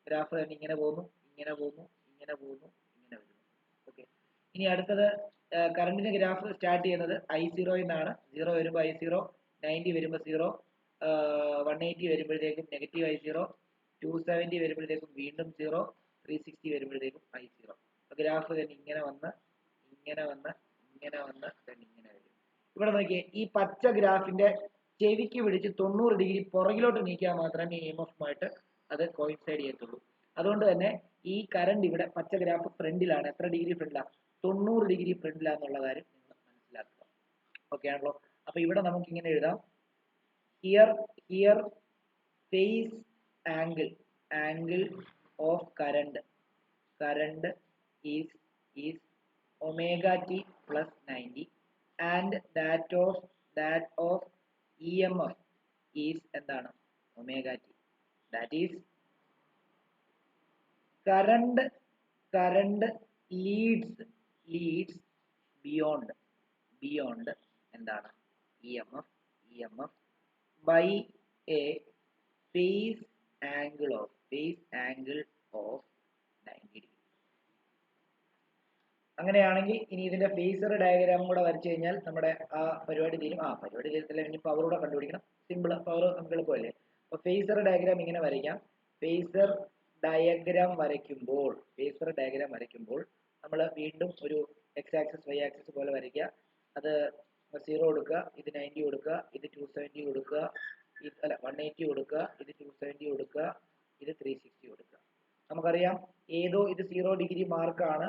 ഗ്രാഫ് തന്നെ ഇങ്ങനെ പോകുന്നു, ഇങ്ങനെ പോകുന്നു, ഇങ്ങനെ പോകുന്നു, ഇങ്ങനെ വരുന്നു. ഓക്കെ. ഇനി അടുത്തത് കറണ്ടിന്റെ ഗ്രാഫ് സ്റ്റാർട്ട് ചെയ്യുന്നത് I0 എന്നാണ്. 0 വരുമ്പോൾ I0, 90 വരുമ്പോൾ 0, 180 വരുമ്പോഴത്തേക്കും നെഗറ്റീവ് I0, 270 വരുമ്പോഴത്തേക്കും വീണ്ടും 0, 360 വരുമ്പോഴത്തേക്കും I0. ഗ്രാഫ് തന്നെ ഇങ്ങനെ വന്ന് ഇങ്ങനെ വന്ന് ഇങ്ങനെ വന്ന് തന്നെ ഇങ്ങനെ വരും. ഇവിടെ നോക്കിയേ, ഈ പച്ച ഗ്രാഫിന്റെ ചെവിക്ക് പിടിച്ച് 90 ഡിഗ്രി പുറകിലോട്ട് നീക്കിയാൽ മാത്രമേ EMF-ഉമായിട്ട് അത് കോയിൻസൈഡ് ചെയ്യത്തുള്ളൂ. അതുകൊണ്ട് തന്നെ ഈ കറണ്ട് ഇവിടെ പച്ച ഗ്രാഫ് ഫ്രണ്ടിലാണ്. എത്ര ഡിഗ്രി ഫ്രണ്ടിലാണ്? 90 ഡിഗ്രി ഫ്രണ്ടിലാന്നുള്ള കാര്യം നിങ്ങൾ മനസ്സിലാക്കുക. ഓക്കെ ആണല്ലോ. അപ്പൊ ഇവിടെ നമുക്ക് ഇങ്ങനെ എഴുതാം. Here phase angle of current is omega t plus 90 and that of EMF is എന്താണ്? omega t. That is current leads beyond എന്താണ്? EMF by a phase angle of 90 degree. അങ്ങനെയാണെങ്കിൽ ഇനി ഇതിന്റെ ഫേസർ ഡയഗ്രാം കൂടെ വരച്ചു കഴിഞ്ഞാൽ നമ്മുടെ ആ പരിപാടി തീരും. പരിപാടി തീരത്തില്ല, ഇനി പവർ കൂടെ കണ്ടുപിടിക്കണം. സിമ്പിൾ, പവർ നമുക്ക് എളുപ്പമല്ലേ. അപ്പൊ ഫേസർ ഡയഗ്രാം ഇങ്ങനെ വരയ്ക്കാം. ഫേസർ ഡയഗ്രാം വരയ്ക്കുമ്പോൾ നമ്മൾ വീണ്ടും ഒരു എക്സ് ആക്സിസ് വൈ ആക്സിസ് പോലെ വരയ്ക്കുക. അത് 0 കൊടുക്കുക, ഇത് 90 കൊടുക്കുക, ഇത് 270 കൊടുക്കുക, അല്ല 180 കൊടുക്കുക, ഇത് 270 കൊടുക്കുക, ഇത് 360 കൊടുക്കുക. നമുക്കറിയാം ഏതോ ഇത് 0 ഡിഗ്രി മാർക്കാണ്.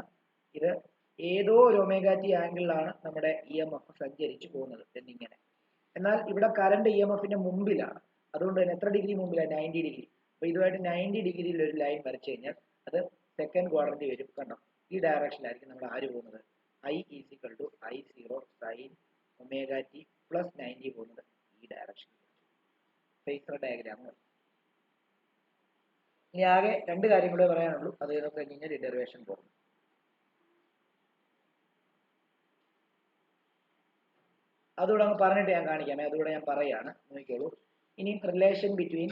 ഇത് ഏതോ ഒരു ഒമേഗ ടി ആംഗിളിലാണ് നമ്മുടെ EMF സഞ്ചരിച്ചു പോകുന്നത് എന്നിങ്ങനെ. എന്നാൽ ഇവിടെ കറണ്ട് EMFന്റെ മുമ്പിലാണ്. അതുകൊണ്ട് തന്നെ എത്ര ഡിഗ്രി മുമ്പിലാണ്? 90 ഡിഗ്രി. അപ്പൊ ഇതുമായിട്ട് 90 ഡിഗ്രിയിൽ ഒരു ലൈൻ വരച്ചു കഴിഞ്ഞാൽ അത് സെക്കൻഡ് ക്വാഡ്രന്റിൽ വരും. കണ്ടോ? ഈ ഡയറക്ഷനിലായിരിക്കും നമ്മൾ ആര് പോകുന്നത്? I I0 sin omega t plus 90 പോകുന്നത് ഈ ഡയറക്ഷനിൽ. Phasor diagram. ഇനി ആകെ രണ്ട് കാര്യം കൂടെ പറയാനുള്ളൂ. അത് കഴിഞ്ഞ് കഴിഞ്ഞാൽ ഡെറിവേഷൻ പോകും. അതുകൂടെ അങ്ങ് പറഞ്ഞിട്ട് ഞാൻ കാണിക്കാമേ. അതുകൂടെ ഞാൻ പറയാണ്, നോക്കിക്കോളൂ. ഇനി relation between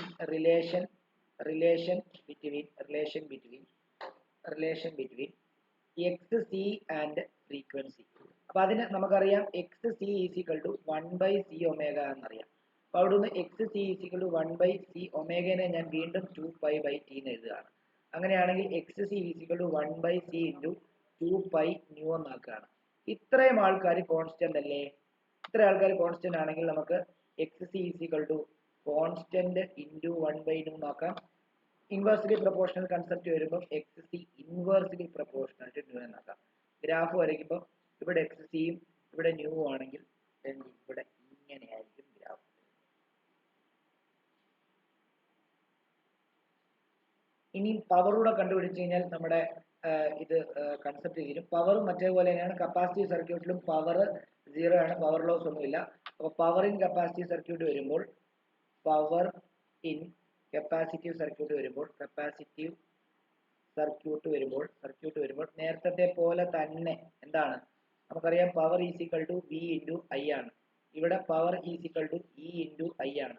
X C and frequency. അപ്പൊ അതിന് നമുക്കറിയാം X C is equal to 1/c omega എന്നറിയാം. അപ്പൊ അവിടെ നിന്ന് X C is equal to 1/c ഒമേഗനെ ഞാൻ വീണ്ടും 2π/t എന്ന് എഴുതുകയാണ്. അങ്ങനെയാണെങ്കിൽ X C is equal to 1/c into 2π nu എന്നാക്കുകയാണ്. ഇത്രയും ആൾക്കാർ കോൺസ്റ്റന്റ് അല്ലേ? ഇത്ര ആൾക്കാർ കോൺസ്റ്റന്റ് ആണെങ്കിൽ നമുക്ക് X C is equal to constant into 1/ന്യൂ എന്നാക്കാം. ഇൻവേഴ്സ്ലി പ്രൊപ്പോർഷണൽ കൺസെപ്റ്റ് വരുമ്പോൾ X C inversely proportional to new എന്നാക്കാം. Graph വരയ്ക്കുമ്പോൾ ഇവിടെ എക്സ് സിയും ഇവിടെ ന്യൂ ആണെങ്കിൽ ഇവിടെ ഇങ്ങനെയായിരിക്കും ഗ്രാഫ്. ഇനി പവറൂടെ കണ്ടുപിടിച്ചു കഴിഞ്ഞാൽ നമ്മുടെ ഇത് കൺസെപ്റ്റ് തീരും. പവറും മറ്റേപോലെ തന്നെയാണ്. കപ്പാസിറ്റീവ് സർക്യൂട്ടിലും പവർ 0 ആണ്, പവർ ലോസ് ഒന്നുമില്ല. അപ്പോൾ പവർ ഇൻ കപ്പാസിറ്റീവ് സർക്യൂട്ട് വരുമ്പോൾ നേരത്തെ പോലെ തന്നെ എന്താണ്? നമുക്കറിയാം power is equal to V into I ആണ്. ഇവിടെ power is equal to E into I ആണ്.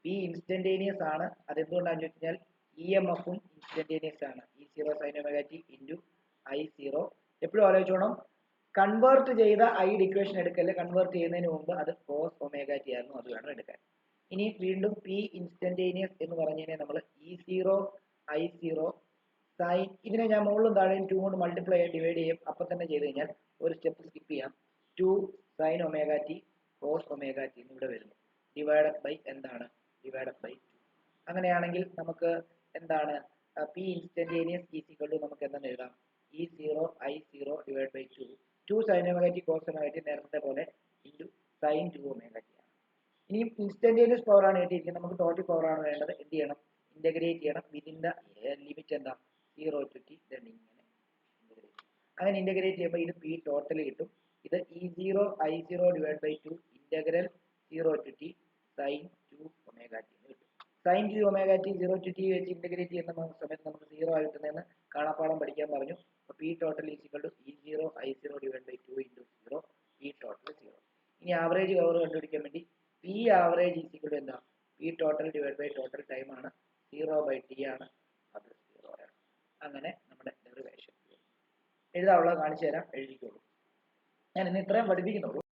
V ഇൻസ്റ്റന്റേനിയസ് ആണ്. അതെന്തുകൊണ്ടാണെന്ന് വെച്ച് കഴിഞ്ഞാൽ EMF-ഉം ഇൻസ്റ്റന്റേനിയസ് ആണ്. E0 sin omega t into I0. എപ്പോഴും ആലോചിച്ചോണം, കൺവേർട്ട് ചെയ്ത I ഇക്വേഷൻ എടുക്കല്ലേ. കൺവേർട്ട് ചെയ്യുന്നതിന് മുമ്പ് അത് കോസ് ഒമേഗ ടി ആയിരുന്നു, അത് വേണം എടുക്കാൻ. ഇനി വീണ്ടും P ഇൻസ്റ്റന്റേനിയസ് എന്ന് പറഞ്ഞു കഴിഞ്ഞാൽ നമ്മൾ E0 I0 സൈൻ ഇതിനെ ഞാൻ മുകളിലും താഴെയും 2 കൊണ്ട് മൾട്ടിപ്ലൈ ഡിവൈഡ് ചെയ്യും. അപ്പം തന്നെ ചെയ്ത് കഴിഞ്ഞാൽ ഒരു സ്റ്റെപ്പ് സ്കിപ്പ് ചെയ്യാം. 2 sine omega T cos omega t ഇവിടെ വരുന്നു. ഡിവൈഡഡ് ബൈ എന്താണ്? Divided by 2. അങ്ങനെയാണെങ്കിൽ നമുക്ക് എന്താണ് P instantaneous is equal to നമുക്ക് എന്തെന്ന് എഴുതാം? E0 I0 divide by 2 sine omega T cos omega t നേരത്തെ പോലെ ഇൻറ്റു സൈൻ 2 ഒമേഗ ടി ആണ്. ഇനിയും ഇൻസ്റ്റന്റേനിയസ് പവർ ആണ് കിട്ടിയിരിക്കുന്നത്. നമുക്ക് ടോട്ടൽ പവർ ആണ് വേണ്ടത്. എന്ത് ചെയ്യണം? ഇന്റഗ്രേറ്റ് ചെയ്യണം. വിതിൻ ദ ലിമിറ്റ് എന്താ? 0 to t. then ഇങ്ങനെ ഇന്റഗ്രേറ്റ്. അങ്ങനെ ഇന്റഗ്രേറ്റ് ചെയ്യുമ്പോൾ ഇത് പി ടോട്ടൽ കിട്ടും. ഇത് E0 I0 divide by 2 integral 0 to t sine 2 omega T എന്ന് കിട്ടും. Sine 2 omega t 0 to t വെച്ച് ഇന്റഗ്രേറ്റ് ചെയ്യുന്ന സമയത്ത് നമുക്ക് 0 ആയി കിട്ടുന്നതെന്ന് കാണാപ്പാടം പഠിക്കാൻ പറഞ്ഞു. അപ്പോൾ P total is equal to E0 I0 divide by 2 into 0 P total 0. ഇനി ആവറേജ് പവർ കണ്ടുപിടിക്കാൻ വേണ്ടി P average is equal to എന്താ? P total divide by total time ആണ്. 0 ബൈ ടി ആണ്. അത് 0 ആണ്. അങ്ങനെ നമ്മുടെ ഡെറിവേഷൻ എഴുതാനുള്ളത് കാണിച്ചു തരാം. എഴുതിക്കോളൂ. ഞാൻ ഇന്ന് ഇത്രയും പഠിപ്പിക്കുന്നുള്ളൂ.